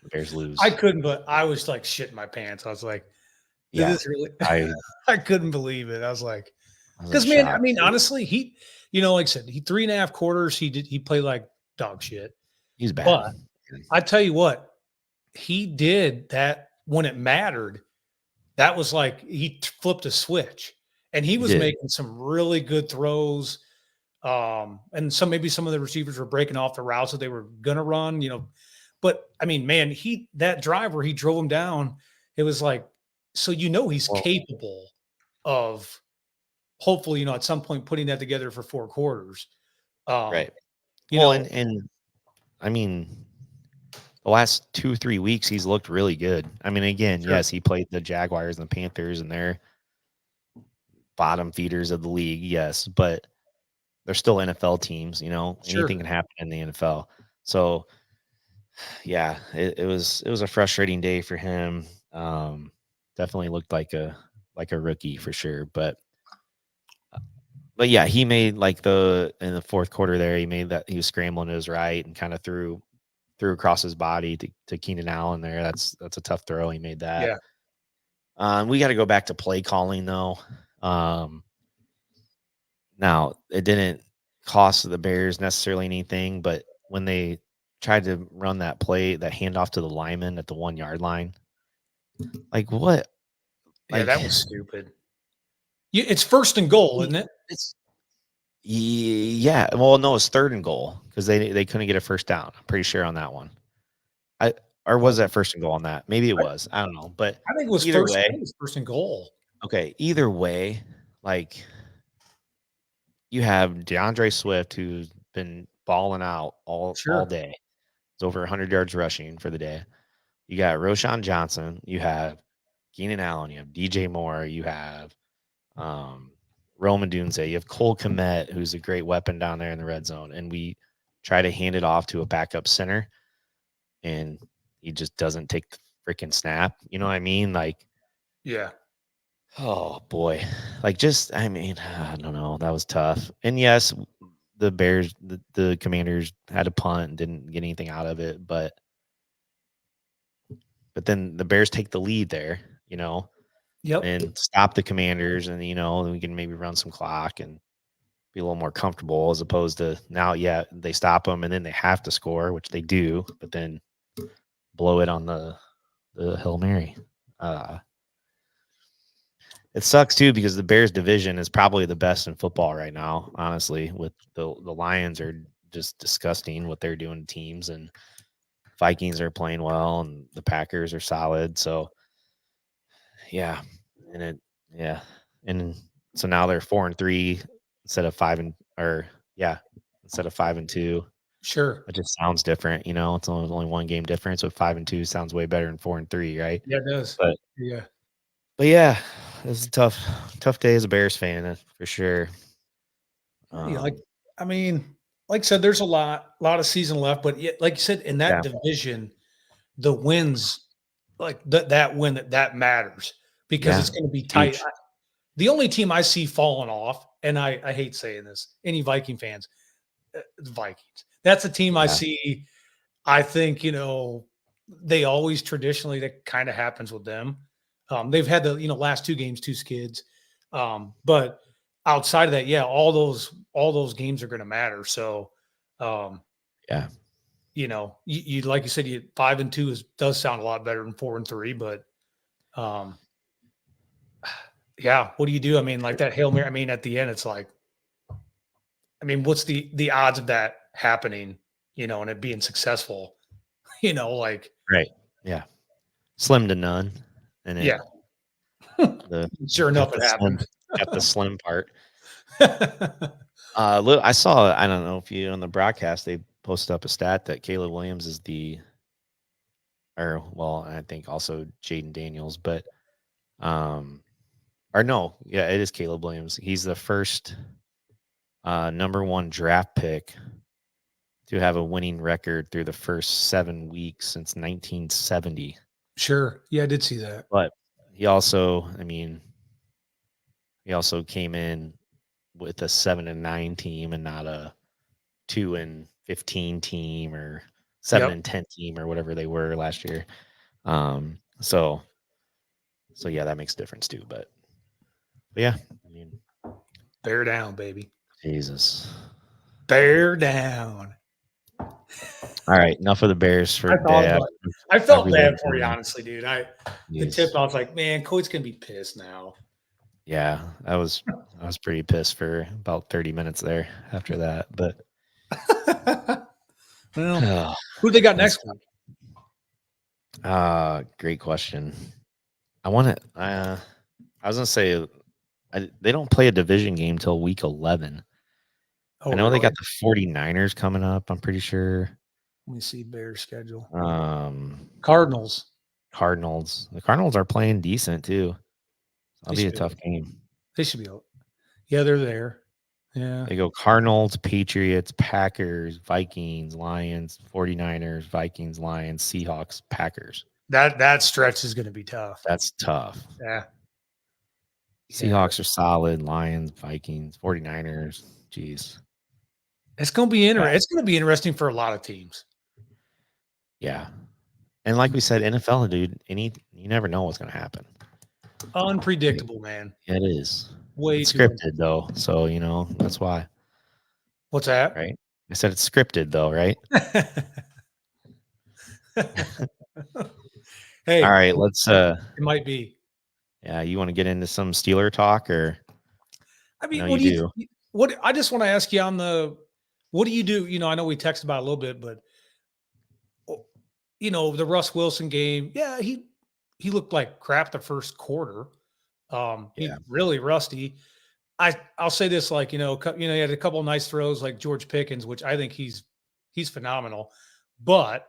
the Bears I lose. couldn't, but I was like shitting my pants. I was like, did Yeah, this really? I I couldn't believe it. I was like, I was in because man, I shock mean, too. honestly, like I said, he 3.5 quarters, he played like dog shit. He's bad. But I tell you what, he did that when it mattered. That was like flipped a switch, and he He was did. making some really good throws. And maybe some of the receivers were breaking off the routes that they were gonna run, But I mean, man, that drive where he drove him down, it was like, so he's Well, capable of hopefully, at some point putting that together for 4 quarters. Um, right. you Well, know, and I mean, the last 2-3 weeks, he's looked really good. I mean, again, sure, yes, he played the Jaguars and the Panthers, and they're bottom feeders of the league. Yes, but they're still NFL teams. Anything sure. can happen in the NFL. So yeah, it was a frustrating day for him. Definitely looked like a rookie for sure. But yeah, he made like in the fourth quarter there, he was scrambling to his right and kind of threw across his body to Keenan Allen there. That's a tough throw. He made that. Yeah. We got to go back to play calling though. Um, Now it didn't cost the Bears necessarily anything, but when they tried to run that handoff to the lineman at the 1 yard line, like what? Yeah, Like that was stupid. It's first and goal, isn't it? it's yeah. Well, no, it's third and goal because they couldn't get a first down. I'm pretty sure on that one. I or Oh, was that first and goal on that? Maybe it I, was. I don't know. But I think it was either first. I way, think it was first and goal. okay. Either way, like you have DeAndre Swift who's been balling out all Sure. day. It's over 100 yards rushing for the day. You got Roshan Johnson, you have Keenan Allen, you have DJ Moore, you have Roman Dunze, you have Cole Kmet, who's a great weapon down there in the red zone. And we try to hand it off to a backup center, and he just doesn't take the freaking snap. You know what I mean? Like, Yeah. oh boy. like just I mean, I don't know. That was tough. And yes, the Bears, the Commanders had a punt and didn't get anything out of it, but then the Bears take the lead there, Yep. and stop the Commanders, and then we can maybe run some clock and be a little more comfortable as opposed to now. Yeah, they stop them and then they have to score, which they do, but then blow it on the Hail Mary. Uh, It sucks too because the Bears division is probably the best in football right now, honestly, with the Lions are just disgusting what they're doing to teams, and Vikings are playing well and the Packers are solid. So yeah. And it yeah. And so now they're 4-3 instead of 5-2. Sure. It just sounds different, it's only one game difference, but 5-2 sounds way better than 4-3, right? Yeah, it does. But Yeah. but yeah, it's a tough day as a Bears fan, for sure. Yeah, Um, I mean, like I said, there's a lot of season left, but yet, like you said, in that yeah, division, the wins, like that win that matters because yeah, it's going to be tight. huge. The only team I see falling off, and I hate saying this, any Viking fans, the Vikings. That's a team I Yeah, see. I think they always traditionally that kind of happens with them. They've had the last two games, two skids, but outside of that, yeah, all those games are going to matter. So, um, yeah, you like you said, 5-2 does sound a lot better than 4-3, but um, yeah, what do you do? I mean, like that Hail Mary. I mean, at the end, it's like, I mean, what's the odds of that happening? And it being successful. Like right. Yeah, slim to none, and it yeah, the sure enough, got it the slim happened. got the slim part. I saw. I don't know if you on the broadcast they posted up a stat that Caleb Williams is I think also Jaden Daniels, but um, or no, yeah, it is Caleb Williams. He's the first number one draft pick to have a winning record through the first 7 weeks since 1970. Sure. Yeah, I did see that. But he also, he also came in with a 7-9 team and not a 2-15 team or seven Yep. and 10 team or whatever they were last year. So yeah, that makes a difference too. But yeah, I mean, Bear down, baby. Jesus. Bear down. All right, enough of the Bears for I thought today. about it. I I've felt bad relived for you, them. honestly, dude. The tip, Jeez. I was like, man, Coit's gonna be pissed now. Yeah, I was pretty pissed for about 30 minutes there after that. But Well, oh, who they got that's next week? great question. I want to. I was gonna say they don't play a division game till week 11. Oh, I know they really? got the 49ers coming up. I'm pretty sure. Let me see Bears schedule. Um, Cardinals. Cardinals. The Cardinals are playing decent too. That'll They be should a be. tough game. They should be. Yeah, they're there. Yeah. They go Cardinals, Patriots, Packers, Vikings, Lions, 49ers, Vikings, Lions, Seahawks, Packers. That stretch is gonna be tough. That's tough. Yeah. Yeah. Seahawks are solid. Lions, Vikings, 49ers. Jeez. It's gonna be Yeah. interesting. It's gonna be interesting for a lot of teams. Yeah. And like we said, NFL, dude, you never know what's going to happen. Unpredictable, man. It is. Way It's too. scripted, though. So, that's why. What's that? Right. I said it's scripted, though, right? Hey, All right. Let's, it might be. yeah, you want to get into some Steeler talk or I I mean, know what you do you? do. What I just want to ask you on the. What do you do? I know we texted about it a little bit, but oh, the Russ Wilson game. Yeah, he looked like crap the first quarter. He's Yeah. really rusty. I'll say this, like he had a couple of nice throws like George Pickens, which I think he's phenomenal, but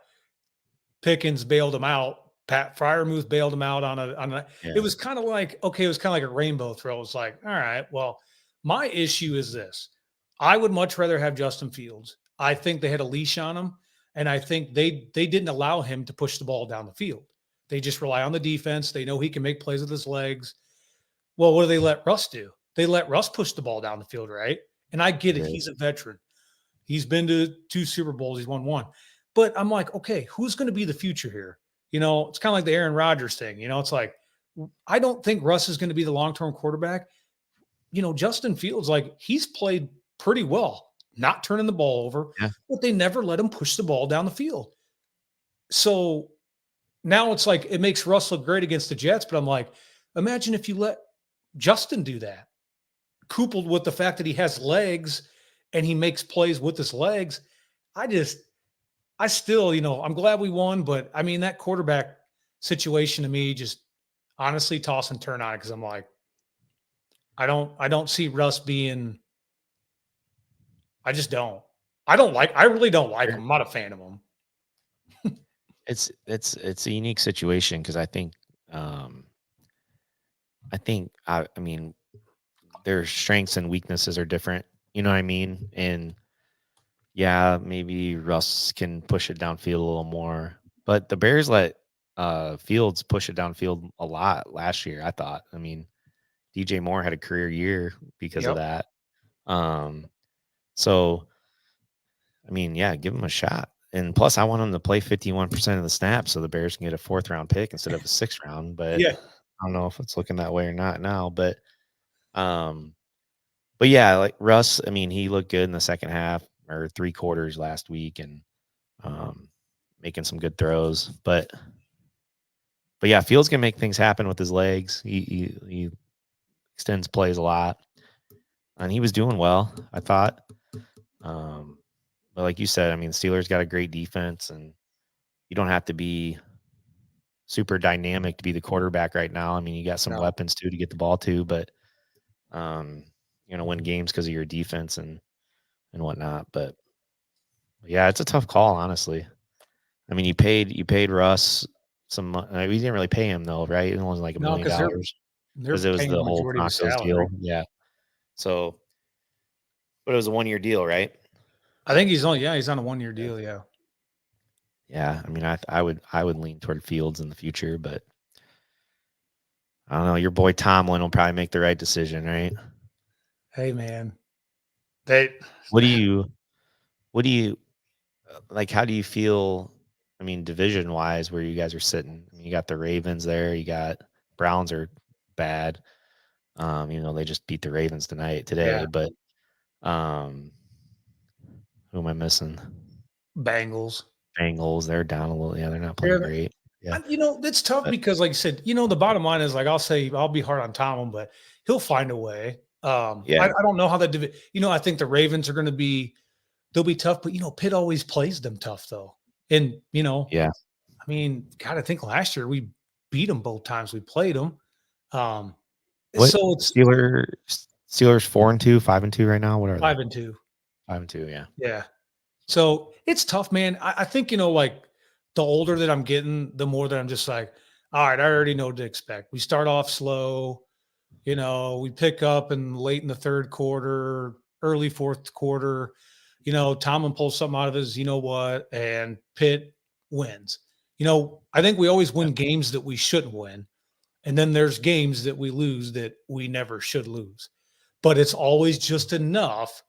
Pickens bailed him out. Pat Fryermuth bailed him out on a. It Yeah. was kind of like okay, it was kind of like a rainbow throw. It was like, all right, well, my issue is this: I would much rather have Justin Fields. I think they had a leash on him, and I think they didn't allow him to push the ball down the field. They just rely on the defense. They know he can make plays with his legs. Well, what do they let Russ do? they let Russ push the ball down the field, right? And I get it. Right. He's a veteran. He's been to 2 Super Bowls. He's won one. But I'm like, okay, who's going to be the future here? It's kind of like the Aaron Rodgers thing. It's like, I don't think Russ is going to be the long-term quarterback. Justin Fields, like he's played pretty well, not turning the ball over, Yeah. but they never let him push the ball down the field. So now it's like it makes Russ look great against the Jets, but I'm like, imagine if you let Justin do that, coupled with the fact that he has legs and he makes plays with his legs. I still, I'm glad we won, but I mean, that quarterback situation to me just honestly toss and turn on it because I'm like, I don't see Russ being, I just don't. I really don't like him. I'm not a fan of him. It's a unique situation because I mean their strengths and weaknesses are different. You know what I mean? And yeah, maybe Russ can push it downfield a little more, but the Bears let Fields push it downfield a lot last year. I thought. I mean, DJ Moore had a career year because of Yep. that. Um, so I mean, yeah, give him a shot. And plus, I want him to play 51% of the snaps so the Bears can get a 4th-round pick instead of a 6th-round. But Yeah. I don't know if it's looking that way or not now. Um, but yeah, like Russ, I mean, he looked good in the second half or 3 quarters last week and um, making some good throws. But yeah, Fields can make things happen with his legs. He extends plays a lot, and he was doing well, I thought. But like you said, I mean, Steelers got a great defense, and you don't have to be super dynamic to be the quarterback right now. I mean, you got some No. weapons too to get the ball to, but you're gonna win games because of your defense and whatnot. But yeah, it's a tough call, honestly. I mean, you paid Russ some. We didn't really pay him though, right? It was like $1 No, million because they're because it was paying the the whole majority of his Broncos salary. deal. Yeah. So, but it was a 1-year deal, right? I think he's on a 1-year Yeah. deal. Yeah. Yeah. I mean, I would lean toward Fields in the future, but I don't know. Your boy Tomlin will probably make the right decision, right? Hey, man. They, What do you what do you like? How do you feel? I mean, division wise, where you guys are sitting. I mean, you got the Ravens there. You got Browns are bad. They just beat the Ravens yeah, today. But um, who am I missing? Bengals. Bengals. They're down a little. Yeah, they're not Yeah, playing great. Yeah, it's tough but because, like you said, the bottom line is like I'll be hard on Tomlin, but he'll find a way. yeah, I don't know how that. I think the Ravens are going to be they'll be tough, but Pitt always plays them tough though, and yeah. I mean, God, I think last year we beat them both times we played them. Um, What so it's Steelers 4-2, 5-2 right now? What are they? 5-2. 5-2. Yeah, Yeah. So it's tough, man. I think, like the older that I'm getting, the more that I'm just like, all right, I already know what to expect. We start off slow, we pick up in late in the third quarter, early fourth quarter, Tomlin pulls something out of his, and Pitt wins. I think we always yeah, win games that we shouldn't win. And then there's games that we lose that we never should lose. But it's always just enough,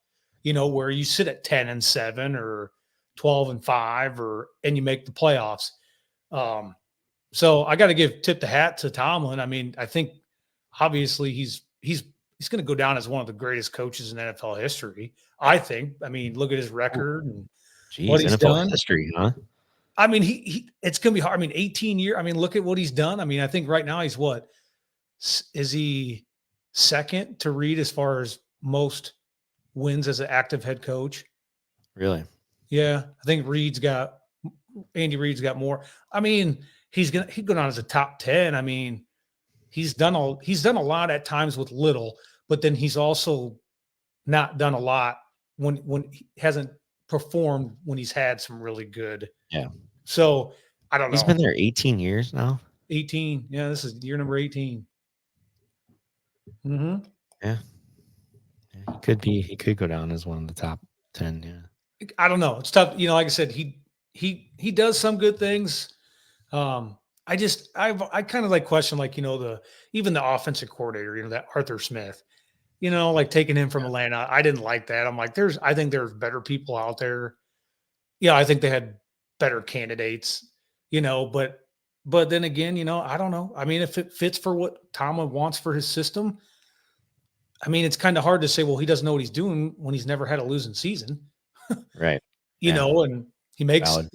where you sit at 10-7 or 12-5 and you make the playoffs. Um, so I got to tip the hat to Tomlin. I mean, I think obviously he's going to go down as one of the greatest coaches in NFL history. I think. I mean, look at his oh, record and what geez, he's NFL done. history, huh? I mean, it's going to be hard. I mean, 18 years. I mean, look at what he's done. I mean, I think right now he's what is he second to Reed as far as most wins as an active head coach? Really? Yeah, I think Andy Reid's got more. I mean, he'd go down as a top 10. I mean, he's done a lot at times with little, but then he's also not done a lot when he hasn't performed when he's had some really good. Yeah. So I don't He's know. been there 18 years now. 18. Yeah, this is year number 18. Mm-hmm. Yeah. Yeah, he could be. He could go down as one of the top 10. Yeah. I don't know. It's tough. Like I said, he does some good things. I kind of like question like, even the offensive coordinator, that Arthur Smith, like taking him from Atlanta. I didn't like that. I'm like, I think there's better people out there. Yeah, I think they had better candidates, but then again, I don't know. I mean, if it fits for what Tomlin wants for his system, I mean, it's kind of hard to say, well, he doesn't know what he's doing when he's never had a losing season, Right. Yeah. and he makes Valid.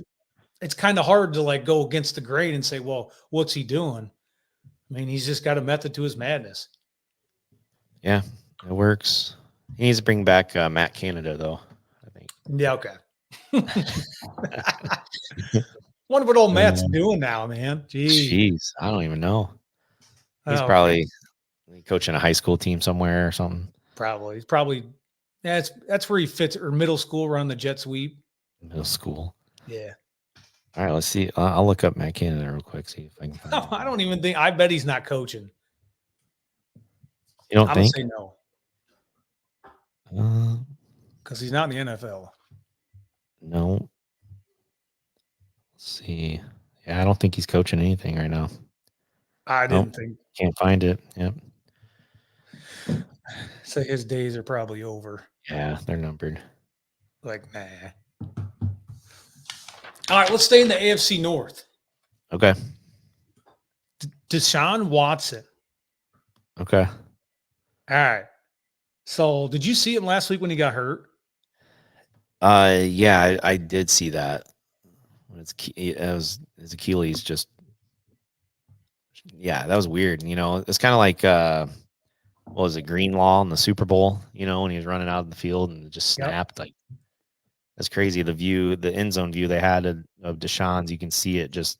it's kind of hard to like go against the grain and say, well, what's he doing? I mean, he's just got a method to his madness. Yeah, it works. He needs to bring back Matt Canada though, I think. Yeah, okay. Wonder what old Matt's Uh, doing now, man. Gee. Jeez, I don't even know. He's Okay. probably coaching a high school team somewhere or something. Probably. He's probably that's where he fits, or middle school around the jet sweep. Middle school. Yeah. All right, let's see. I'll look up Matt Canada real quick, see if I can find No, I anything. don't even think. I bet he's not coaching. You don't I'm gonna think? say no Uh, because he's not in the NFL. no. Let's see. Yeah, I don't think he's coaching anything right now. I Nope. didn't think. Can't find it. Yep. So his days are probably over. Yeah, they're numbered. Like, nah. All right, let's stay in the AFC North. Okay. Deshaun Watson. Okay. All right. So, did you see him last week when he got hurt? Yeah, I did see that. His Achilles just, yeah, that was weird. It's kind of like what was it, Greenlaw in the Super Bowl? When he was running out of the field and it just Yep. snapped. Like, that's crazy. The end zone view they had of Deshaun's, you can see it just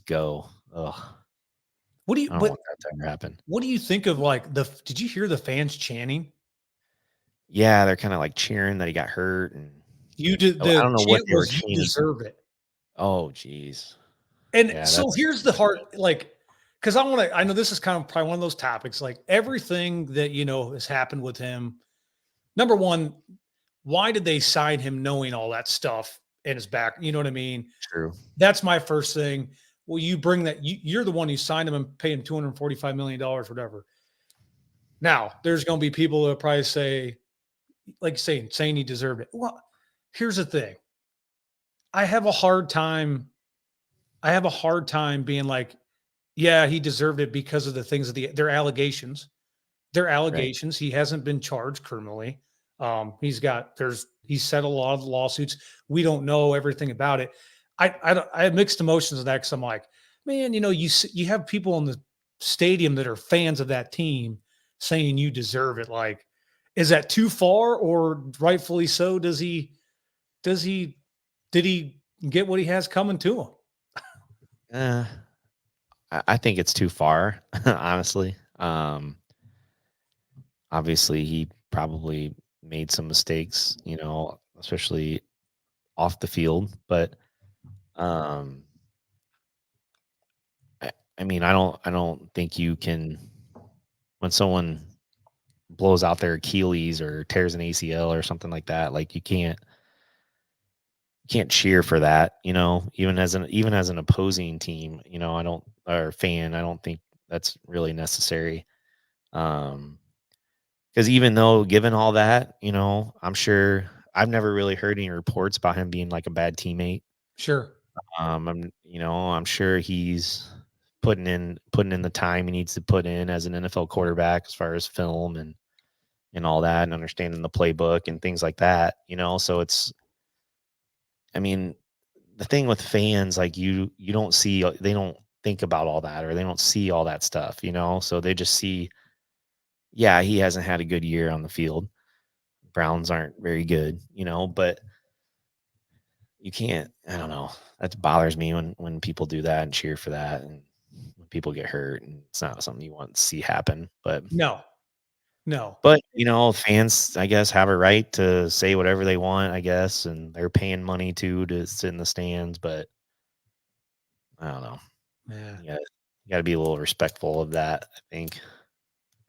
go. Ugh. What do you? I don't But want that to ever happen. what do you think of like the? Did you hear the fans chanting? Yeah, they're kind of like cheering that he got hurt, and You did. I The don't know what chant they were was, "You chanting. deserve it." Oh, geez. And Yeah, so here's the hard, like, because I know this is kind of probably one of those topics, like everything that has happened with him. Number one, why did they sign him knowing all that stuff in his back? You know what I mean? true. That's my first thing. Well, you bring that, you're the one who signed him and paid him $245 million, whatever. Now, there's going to be people that probably say, like saying he deserved it. Well, here's the thing. I have a hard time. I have a hard time being like, yeah, he deserved it because of the things that their allegations. Their Right. allegations. He hasn't been charged criminally. He's settled a lot of lawsuits. We don't know everything about it. I have mixed emotions of that because I'm like, man, you have people in the stadium that are fans of that team saying you deserve it. Like, is that too far, or rightfully so? Does he did he get what he has coming to him? Uh, I think it's too far, honestly. Obviously, he probably made some mistakes, especially off the field. But um, I mean, I don't think you can, when someone blows out their Achilles or tears an ACL or something like that, like you can't cheer for that, even as an opposing team, I don't, or fan, I don't think that's really necessary. Because even though given all that, I'm sure I've never really heard any reports about him being like a bad teammate. Sure. I'm sure he's putting in the time he needs to put in as an NFL quarterback as far as film and all that, and understanding the playbook and things like that. So I mean, the thing with fans, like you don't see, they don't think about all that, or they don't see all that stuff, so they just see, yeah, he hasn't had a good year on the field. Browns aren't very good, but you can't, I don't know. That bothers me when people do that and cheer for that, and when people get hurt, and it's not something you want to see happen. But No, no. fans, I guess, have a right to say whatever they want, I guess, and they're paying money to sit in the stands, but I don't know. Yeah. You gotta be a little respectful of that, I think.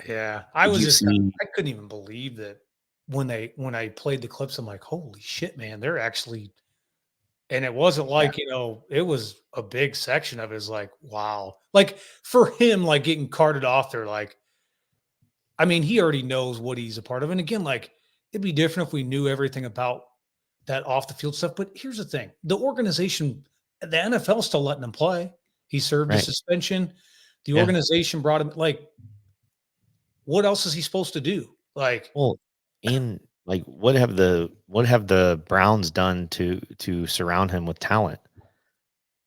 Yeah. Did you see I couldn't even believe that when I played the clips, I'm like, holy shit, man, they're actually, and it wasn't Yeah, like, it was a big section of it is like, wow. Like for him, like getting carted off there, like, I mean, he already knows what he's a part of. And again, like it'd be different if we knew everything about that off the field stuff. But here's the thing: the organization, the NFL, still letting him play. He served a Right. suspension. The Yeah. organization brought him. Like, what else is he supposed to do? Like, Well, and like, what have the Browns done to surround him with talent?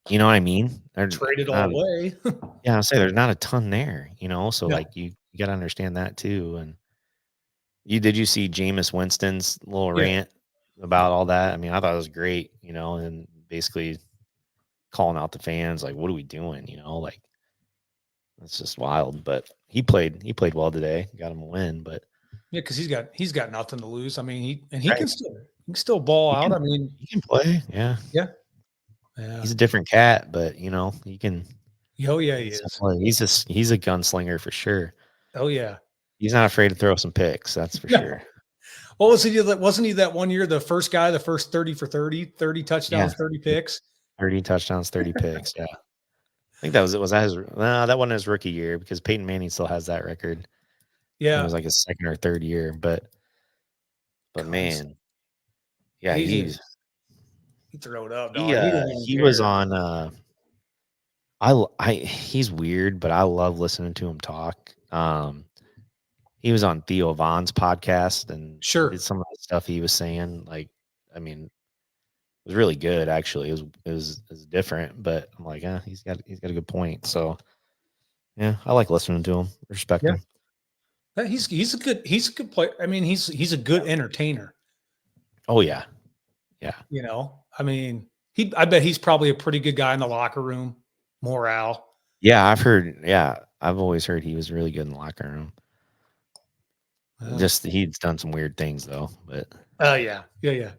You know what I mean? They're trade it all not. away. Yeah, I'll say there's not a ton there. You know, so No. like you got to understand that too. And did you see Jameis Winston's little Yeah. rant about all that? I mean, I thought it was great. You know, and basically calling out the fans like, "What are we doing?" You know, like it's just wild. But he played well today, got him a win. But Yeah, because he's got nothing to lose. I mean, he right, can still ball he out. can I mean, he can play. Yeah, yeah, yeah. he's a different cat, but you know he can. Oh yeah, He he can still is. play. He's a gunslinger for sure. Oh yeah. He's not afraid to throw some picks. That's for No. sure. What was he? Wasn't he that one year the first guy, the first 30 for 30, 30 Yeah, touchdowns, 30 picks? 30 touchdowns, 30 picks. Yeah, I think that was it. Was that his? No, that wasn't his rookie year because Peyton Manning still has that record. I think it Yeah. was like his second or third year. But Guns. man, yeah, He's he throw it up, dog. He didn't even he was care. on. He's weird, but I love listening to him talk. He was on Theo Vaughn's podcast and did Sure. some of the stuff he was saying. Like, I mean, it was really good. Actually, it was different, but I'm like, he's got a good point. So yeah, I like listening to him. Respect Yeah. him. He's a good player. I mean, he's a good entertainer. Oh yeah, yeah, You know, I mean, I bet he's probably a pretty good guy in the locker room. Morale. yeah. I've heard. Yeah, I've always heard he was really good in the locker room. Oh, Just he's done some weird things though, but yeah, yeah, yeah.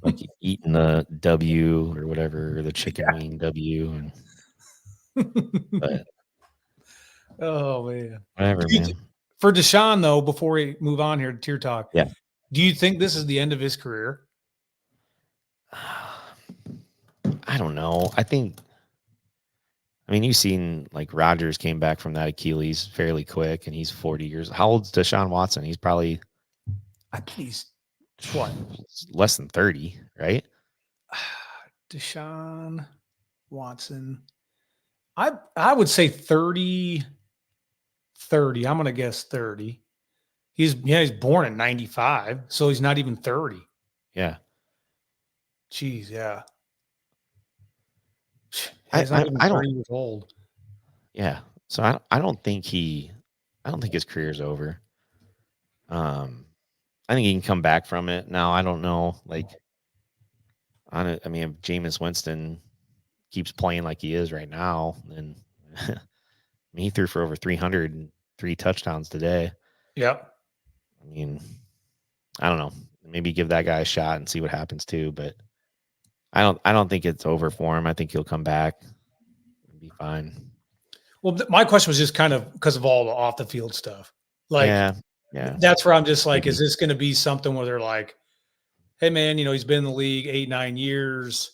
like eating the W or whatever, the chicken wing W, and but Oh man. whatever, Do you man. For Deshaun though, before we move on here to tier talk, Yeah. do you think this is the end of his career? I don't know. I mean, you've seen like Rogers came back from that Achilles fairly quick, and he's 40 years. How old's Deshaun Watson? He's probably I think he's what? less than 30, right? Deshaun Watson. I would say 30, 30. I'm gonna guess 30. He's born in 95, so he's not even 30. Yeah. Jeez, yeah. Yeah, I he's not I, even I don't. 30 years old. Yeah. So I don't think his career's over. Um, I think he can come back from it. Now I don't know. Like I mean, if Jameis Winston keeps playing like he is right now, then I mean, he threw for over 300 and 3 touchdowns today. Yep. I mean, I don't know. Maybe give that guy a shot and see what happens too. But I don't think it's over for him. I think he'll come back and be fine. Well, my question was just kind of because of all the off the field stuff. Like, Yeah. Yeah. that's where I'm just like, is Maybe. this going to be something where they're like, hey, man, he's been in the league 8, 9 years,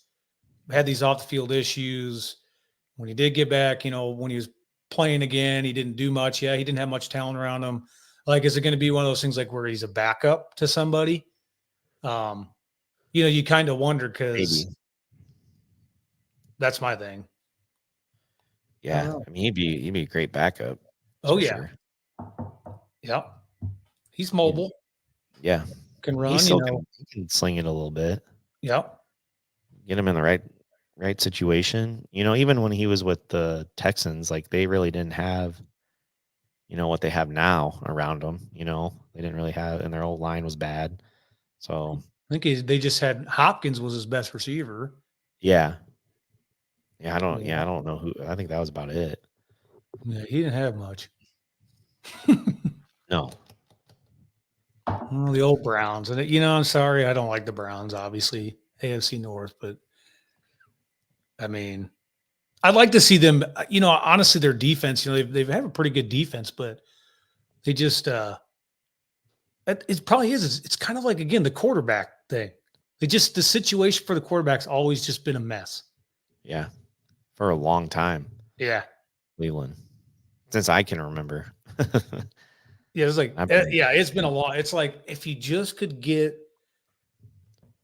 had these off the field issues. When he did get back, when he was playing again, he didn't do much. Yeah, he didn't have much talent around him. Like, is it going to be one of those things like where he's a backup to somebody? Um, you kind of wonder Maybe. because that's my thing. I don't Yeah. know. I mean, he'd be a great backup. That's Oh for yeah, sure. yep. He's And mobile, yeah, can he run. still can sling it a little bit. Yep. Get him in the right situation. Even when he was with the Texans, like they really didn't have, what they have now around them. They didn't really have, and their old line was bad. So I think they just had Hopkins was his best receiver. yeah, yeah, Yeah, I don't know who. I think that was about it. yeah, he didn't have much. No, The old Browns, and I'm sorry, I don't like the Browns. Obviously, AFC North, but I mean, I'd like to see them. Honestly, their defense. They have a pretty good defense, but they just it probably is. It's kind of like again the quarterback thing. The situation for the quarterback's always just been a mess. yeah, for a long time, Yeah. Cleveland, since I can remember. Yeah, it's like, I've been, yeah, it's been a lot. It's like if you just could get,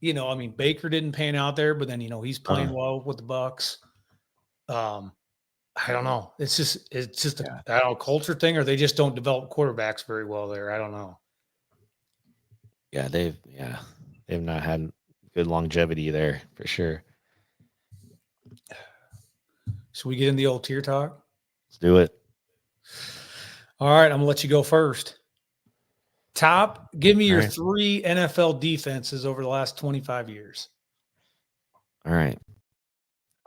I mean, Baker didn't pan out there, but then he's playing uh, well with the Bucks. Um, I don't know. It's just a yeah, I don't know, culture thing, or they just don't develop quarterbacks very well there. I don't know. yeah, they've not had good longevity there for sure. Should we get in the old tier talk? Let's do it. All right, I'm gonna let you go first. Give me All your right. three NFL defenses over the last 25 years. All right.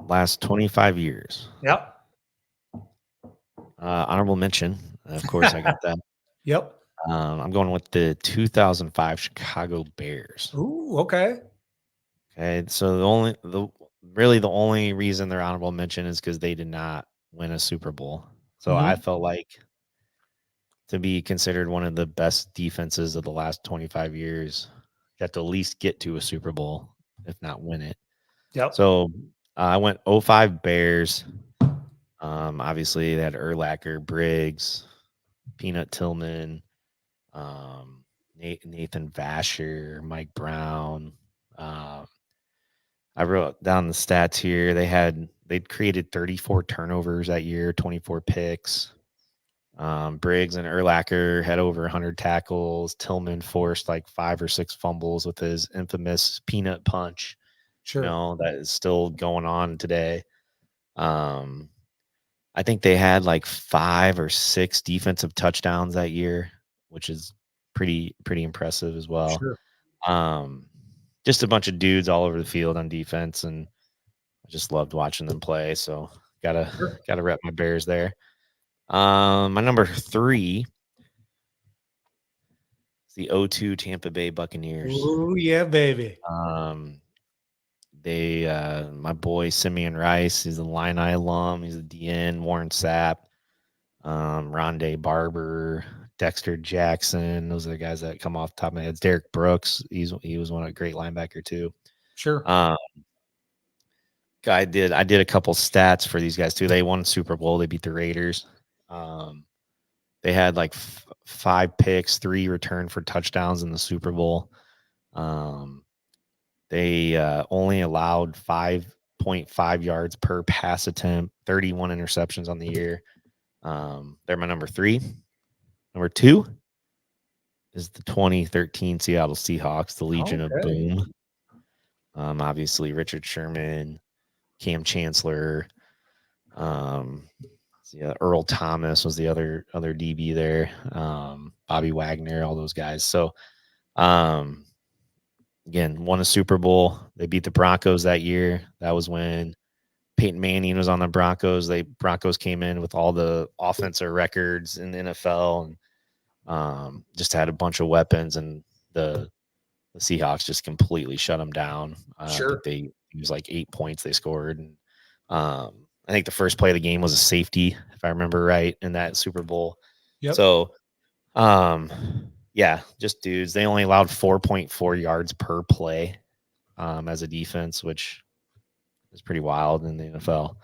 Last 25 years. Yep. Honorable mention. Of course, I got that. Yep. I'm going with the 2005 Chicago Bears. Ooh, okay. Okay, so the only reason they're honorable mention is because they did not win a Super Bowl. So I Mhm. felt like to be considered one of the best defenses of the last 25 years, you have to at least get to a Super Bowl, if not win it. Yep. So I went '05 Bears. Obviously, they had Urlacher, Briggs, Peanut Tillman, Nathan Vasher, Mike Brown. Uh, I wrote down the stats here. They'd created 34 turnovers that year, 24 picks. Briggs and Urlacher had over 100 tackles. Tillman forced like 5 or 6 fumbles with his infamous peanut punch. Sure. That is still going on today. Um, I think they had like 5 or 6 defensive touchdowns that year, which is pretty impressive as well. Sure. Um, just a bunch of dudes all over the field on defense, and I just loved watching them play. So gotta Sure. gotta rep my Bears there. My number 3 is the '02 Tampa Bay Buccaneers. Ooh, yeah, baby. Um, my boy Simeon Rice, he's a Illini alum. He's a DN. Warren Sapp, Rondé Barber, Dexter Jackson. Those are the guys that come off the top of my head. Derek Brooks, he was one a great linebacker too. Sure. Um, I did a couple stats for these guys too. They won Super Bowl. They beat the Raiders. Um, they had like 5 picks, 3 returned for touchdowns in the Super Bowl. They only allowed 5.5 yards per pass attempt, 31 interceptions on the year. They're my number 3. Number 2 is the 2013 Seattle Seahawks, the Legion of Okay. Boom. Obviously, Richard Sherman, Cam Chancellor, yeah, Earl Thomas was the other DB there. Bobby Wagner, all those guys. So, um, again, won a Super Bowl. They beat the Broncos that year. That was when Peyton Manning was on the Broncos. Broncos came in with all the offensive records in the NFL and just had a bunch of weapons, and the Seahawks just completely shut them down. I Sure. think it was like 8 points they scored, and I think the first play of the game was a safety, if I remember right, in that Super Bowl. Yep. So, um, yeah, just dudes. They only allowed 4.4 yards per play as a defense, which is pretty wild in the NFL.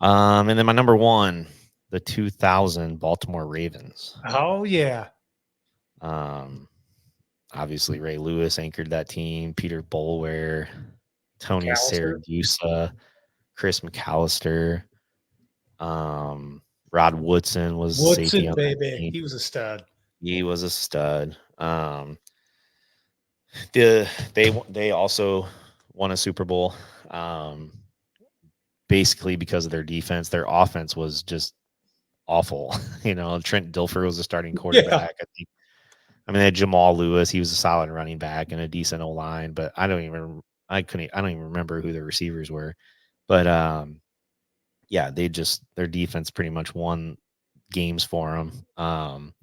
And then my number 1, the 2000 Baltimore Ravens. Oh yeah. Um, Obviously, Ray Lewis anchored that team. Peter Boulware, Tony McAllister. Siragusa, Chris McAllister, Rod Woodson was safety Woodson, on that baby. team. He was a stud. He was a stud. They also won a Super Bowl, basically because of their defense. Their offense was just awful. Trent Dilfer was the starting Yeah. quarterback. I mean, they had Jamal Lewis. He was a solid running back and a decent O line, but I don't even remember who the receivers were. But yeah, their defense pretty much won games for them.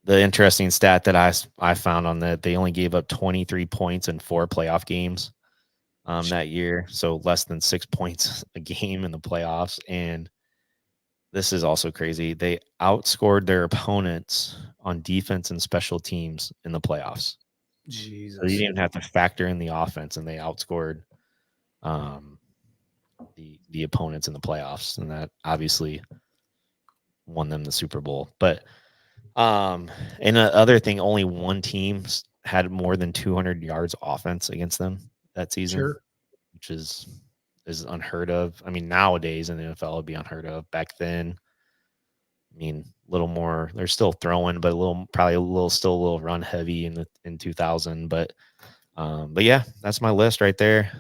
The interesting stat that I found on that, they only gave up 23 points in 4 playoff games that year, so less than 6 points a game in the playoffs. And this is also crazy. They outscored their opponents on defense and special teams in the playoffs. So you Jesus. didn't even have to factor in the offense, and they outscored um, the opponents in the playoffs, and that obviously won them the Super Bowl. But And the other thing, only one team had more than 200 yards offense against them that season, Sure. which is unheard of. I mean, nowadays in the NFL, it'd be unheard of. Back then, I mean, a little more. They're still throwing, but still a little run heavy in 2000. But yeah, that's my list right there.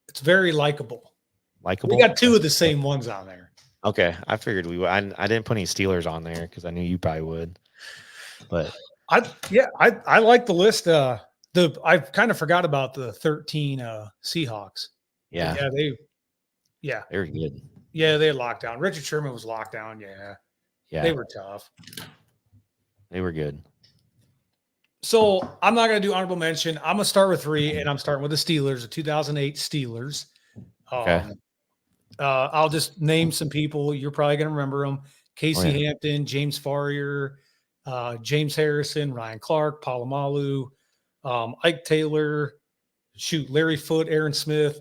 It's very likable. We Likable. got two of the same ones on there. Okay, I figured we would. I didn't put any Steelers on there because I knew you probably would. But I like the list. I kind of forgot about the 13 Seahawks. But yeah, they were good. they had lockdown. Richard Sherman was locked down. Yeah, They were tough. they were good. So I'm not going to do honorable mention. I'm going to start with three, and I'm starting with the Steelers, the 2008 Steelers. Okay. I'll just name some people. You're probably going to remember them: Casey yeah. Hampton, James Farrier, James Harrison, Ryan Clark, Palomalu, Ike Taylor, Larry Foote, Aaron Smith.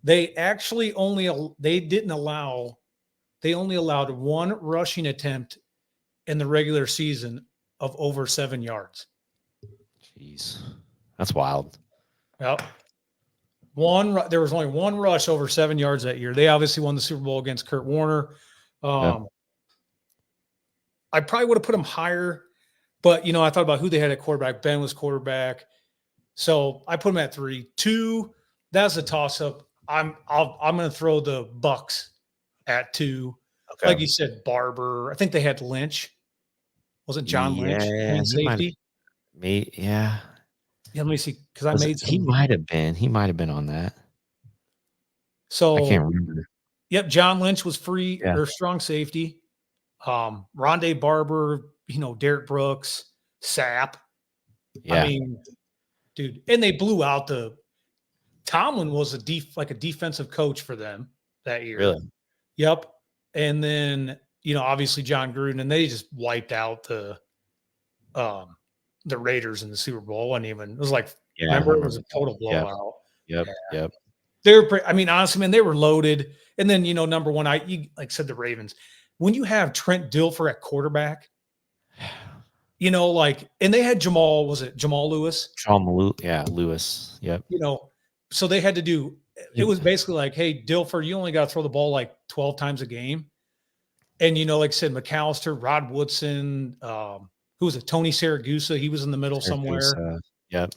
They actually only allowed one rushing attempt in the regular season of over 7 yards. Jeez, that's wild. Yep. There was only one rush over 7 yards that year. They obviously won the Super Bowl against Kurt Warner. I probably would have put them higher, but I thought about who they had at quarterback. Ben was quarterback, so I put them at 3. 2, that's a toss up. I'm going to throw the Bucks at 2. Okay. Like you said, Barber. I think they had Lynch. Wasn't John Lynch playing safety? Yeah. Yeah, let me see, because I made some. He might have been. He might have been on that. So I can't remember. Yep, John Lynch was free or strong safety. Rondé Barber, Derek Brooks, Sapp. Yeah. I mean, dude, and they blew out Tomlin was a defensive coach for them that year. Really? Yep. And then, obviously John Gruden, and they just wiped out the Raiders in the Super Bowl. And even it was like, remember, it was a total blowout. Yep. They were, honestly, man, they were loaded. And then, number one, like said, the Ravens. When you have Trent Dilfer at quarterback, and they had Jamal Lewis? Lewis. Yep. So they had to do, it was basically like, hey, Dilfer, you only got to throw the ball like 12 times a game. And, like I said, McAllister, Rod Woodson, who was it? Tony Saragusa. He was in the middle somewhere. Yep.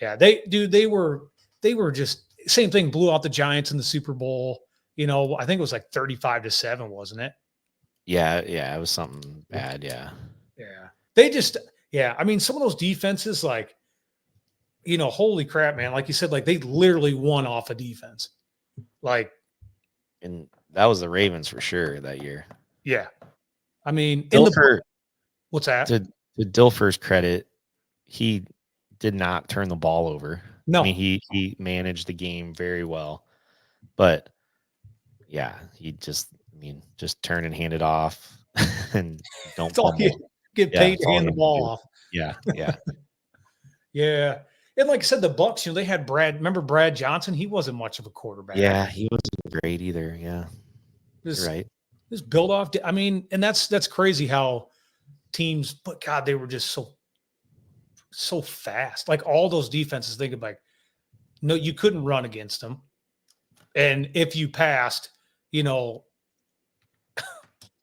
Yeah. They were just same thing, blew out the Giants in the Super Bowl. I think it was like 35-7, wasn't it? Yeah. It was something bad. Yeah. They just, some of those defenses, like, holy crap, man. Like you said, like they literally won off of defense. Like, and that was the Ravens for sure that year. Yeah. I mean, what's that? To Dilfer's credit, he did not turn the ball over. No. I mean, he managed the game very well. But yeah, he just turn and hand it off and don't get paid to hand the ball off. Yeah. Yeah. And like I said, the Bucks, they had remember Brad Johnson? He wasn't much of a quarterback. Yeah, he wasn't great either. Yeah. You're right. Just build off. And that's crazy how teams, but God, they were just so fast. Like all those defenses, think of like, no, you couldn't run against them. And if you passed,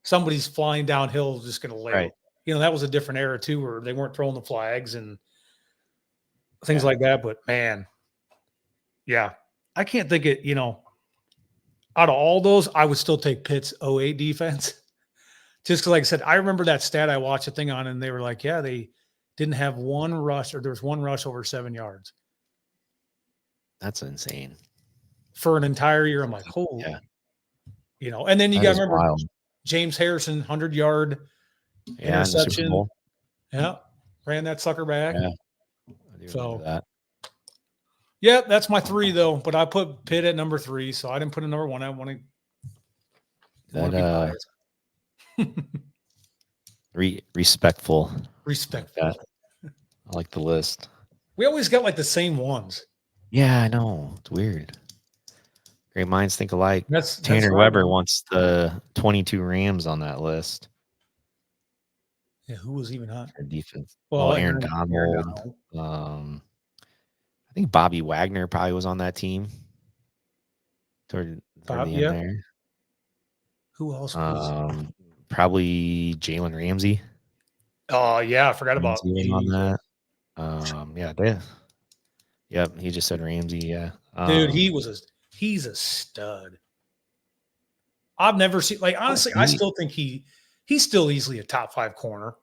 somebody's flying downhill, just going to lay. Right. That was a different era too, where they weren't throwing the flags and things like that. But man, yeah, I can't think it, out of all those, I would still take Pitt's 08 defense. Just because, like I said, I remember that stat I watched a thing on, and they were like, yeah, they didn't have one rush, or there was one rush over 7 yards. That's insane. For an entire year, I'm like, holy. Yeah. And then you got to remember wild. James Harrison, 100-yard interception. Yeah. Ran that sucker back. Yeah. I do remember that. Yeah, that's my 3, though. But I put Pitt at number 3, so I didn't put a number 1. I want to be biased. Respectful. I like the list. We always got like the same ones. Yeah, I know. It's weird. Great minds think alike. That's Tanner Weber wants the 22 Rams on that list. Yeah, who was even hot? for defense. Well, Well, Aaron Aaron Donald. Donald. I think Bobby Wagner probably was on that team toward Bob, the end yeah. there. Who else was? Probably Jalen Ramsey. Oh yeah, I forgot about Ramsey was on JB. that. Yeah, they, yep. He just said Ramsey. Yeah. Dude, he's a stud. I've never seen like Oh, honestly, I he. still think he's still easily a top 5 corner.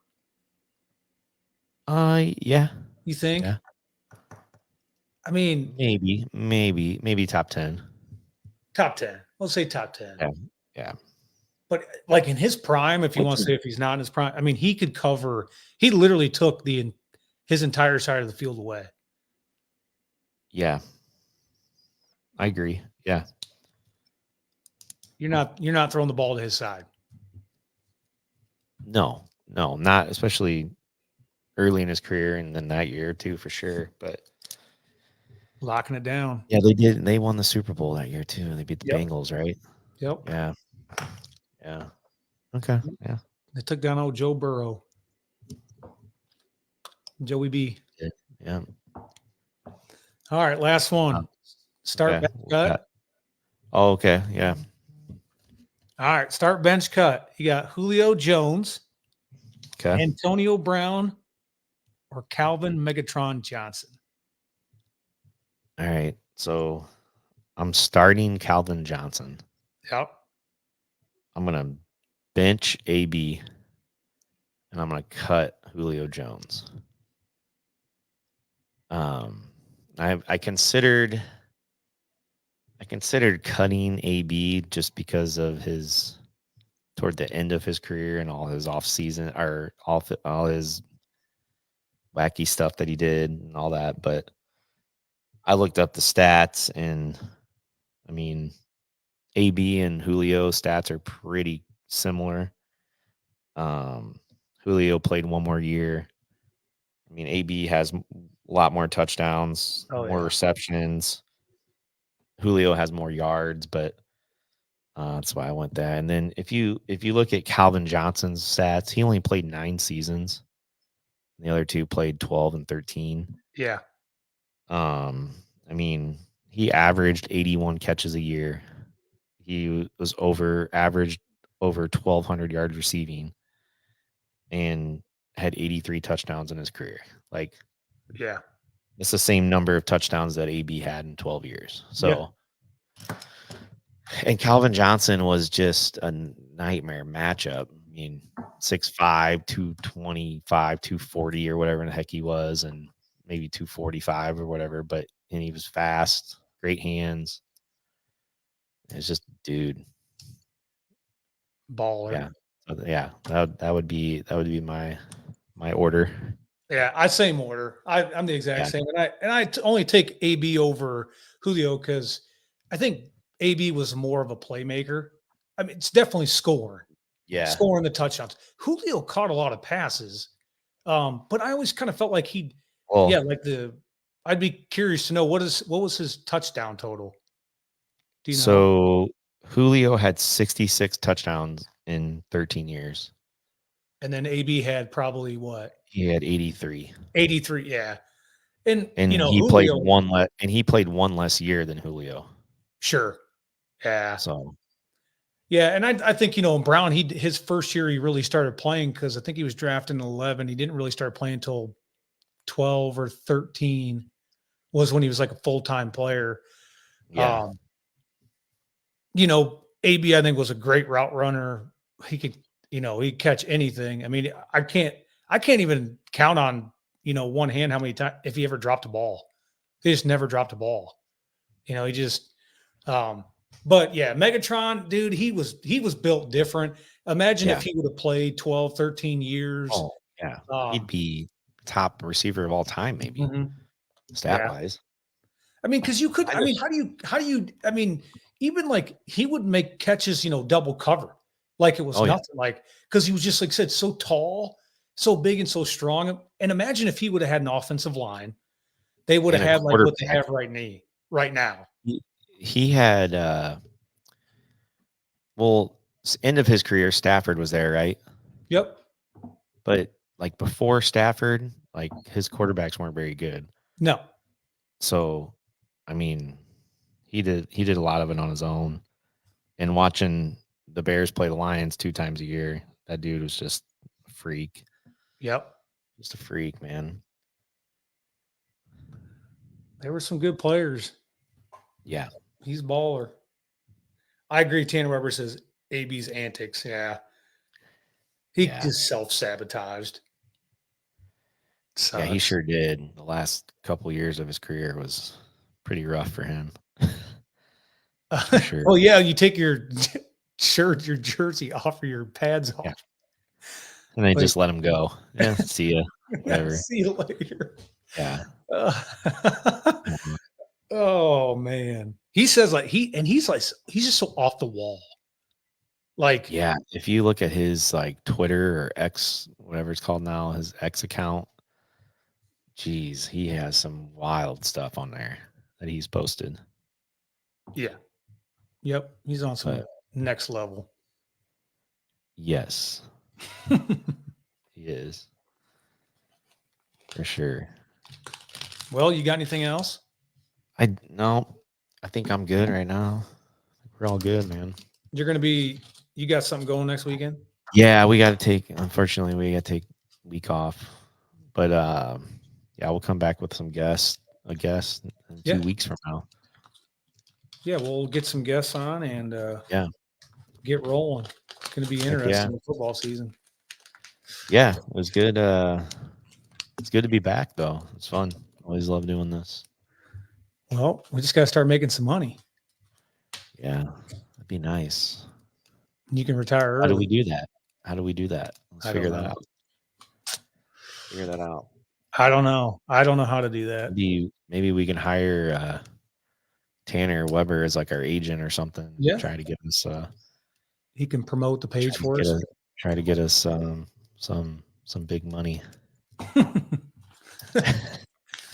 Yeah, You think? yeah. I mean, Maybe top 10. top 10. Let's say top 10. Yeah, yeah. But like in his prime, if you What's want to his? say if he's not in his prime, I mean, he could cover. He literally took his entire side of the field away. Yeah, I agree. Yeah. You're not throwing the ball to his side. No, not especially early in his career and then that year too, for sure. But Locking it down. yeah, they did. They won the Super Bowl that year too. They beat the Yep. Bengals, right? Yep. Yeah. Yeah. Okay. Yeah. They took down old Joe Burrow. Joey B. Yeah. All right, last one. Start Okay. bench cut. Oh, okay. Yeah. All right, start bench cut. You got Julio Jones, Okay. Antonio Brown, or Calvin Megatron Johnson. All right. So I'm starting Calvin Johnson. Yep. I'm gonna bench AB, and I'm gonna cut Julio Jones. I considered cutting AB just because of his toward the end of his career and all his off season or all his wacky stuff that he did and all that. But I looked up the stats, and I mean, AB and Julio stats are pretty similar. Julio played one more year. I mean, AB has a lot more touchdowns, Oh more yeah. receptions. Julio has more yards, but that's why I went that. And then if you look at Calvin Johnson's stats, he only played 9 seasons. The other two played 12 and 13. Yeah. I mean, he averaged 81 catches a year. He was averaged over 1,200 yards receiving, and had 83 touchdowns in his career. Like, Yeah. it's the same number of touchdowns that AB had in 12 years. So, and Calvin Johnson was just a nightmare matchup. I mean, 6'5", 225, 240 or whatever the heck he was, and maybe 245 or whatever. And he was fast, great hands. It's just, dude. Baller. Yeah. So, yeah, that would be my order. Yeah, I same order. I'm the exact Yeah. same, and only take AB over Julio because I think AB was more of a playmaker. I mean, it's definitely Yeah. scoring the touchdowns. Julio caught a lot of passes, but I always kind of felt like Well, I'd be curious to know what was his touchdown total. Do you know? so Julio had 66 touchdowns in 13 years. And then AB had probably what? He had 83. 83, yeah. And And you know, he played Julio, one less year than Julio. sure. Yeah. So, Yeah, and I think Brown, his first year he really started playing because I think he was drafted in 11. He didn't really start playing until 12 or 13 was when he was like a full-time player. yeah. AB I think was a great route runner. He could, he'd catch anything. I mean, I can't even count on, one hand how many times if he ever dropped a ball. He just never dropped a ball. He just but yeah, Megatron, dude, he was built different. Imagine Yeah. if he would have played 12, 13 years. Oh, yeah. He'd be top receiver of all time, maybe, Mhm. stat Yeah. wise. I mean, because you could, I mean, how do you, I mean, even like he would make catches, double cover, like it was Oh, yeah. nothing, like, because he was just, like I said, so tall, so big, and so strong. And imagine if he would have had an offensive line, they would have And a had like what they quarterback. have right now. He had end of his career, Stafford was there, right? Yep. But like before Stafford, like his quarterbacks weren't very good. No. So, I mean, he did a lot of it on his own. And watching the Bears play the Lions 2 times a year, that dude was just a freak. Yep. Just a freak, man. There were some good players. Yeah. He's a baller. I agree. Tanner Weber says AB's antics. Yeah. He Yeah. just self-sabotaged. Yeah, he Sucks. sure did. The last couple years of his career was pretty rough for him. For sure. Well, yeah, you take your shirt, your jersey off or your pads off. Yeah. And they Like, just let him go. Yeah, see ya. Whatever. see you later. Yeah. Mhm. Oh man. He says he's just so off the wall. Like, Yeah, if you look at his like Twitter or X, whatever it's called now, his X account, geez, he has some wild stuff on there that he's posted. yeah. Yep. He's on some But next level. yes, he is. For sure. Well, you got anything else? No, I think I'm good right now. We're all good, man. You got something going next weekend? Yeah, unfortunately, we got to take a week off. But yeah, we'll come back with a guest in 2 weeks from now. Yeah, we'll get some guests on and Yeah. get rolling. It's going to be interesting in football season. Yeah, it was good. It's good to be back, though. It's fun. Always love doing this. Well, we just got to start making some money. Yeah, that'd be nice. You can retire early. How do we do that? Let's figure that out. Figure that out. I don't know. I don't know how to do that. Maybe we can hire Tanner Weber as like our agent or something. Yeah. Try to get us. He can promote the page for us. Try to get us some big money.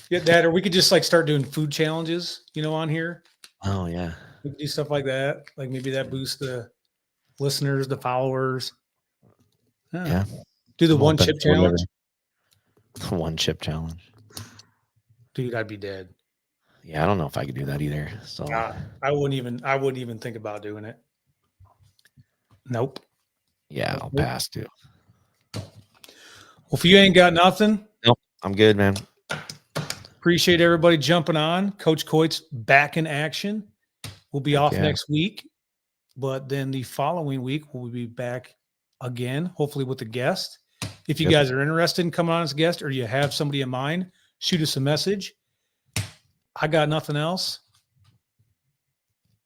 Yeah, that, or we could just like start doing food challenges, on here. Oh yeah. We could do stuff like that. Like maybe that boosts the listeners, the followers. Yeah. Do the one chip challenge. The one chip challenge. Dude, I'd be dead. Yeah, I don't know if I could do that either. So I wouldn't even think about doing it. Nope. Yeah, I'll pass too. Well, if you ain't got nothing, nope, I'm good, man. Appreciate everybody jumping on. Coach Coit's back in action. We'll be off next week, but then the following week we'll be back again, hopefully with a guest. If you guys are interested in coming on as a guest or you have somebody in mind, shoot us a message. I got nothing else.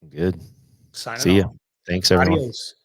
Good. Signing See off. ya. Thanks, everyone. Adios.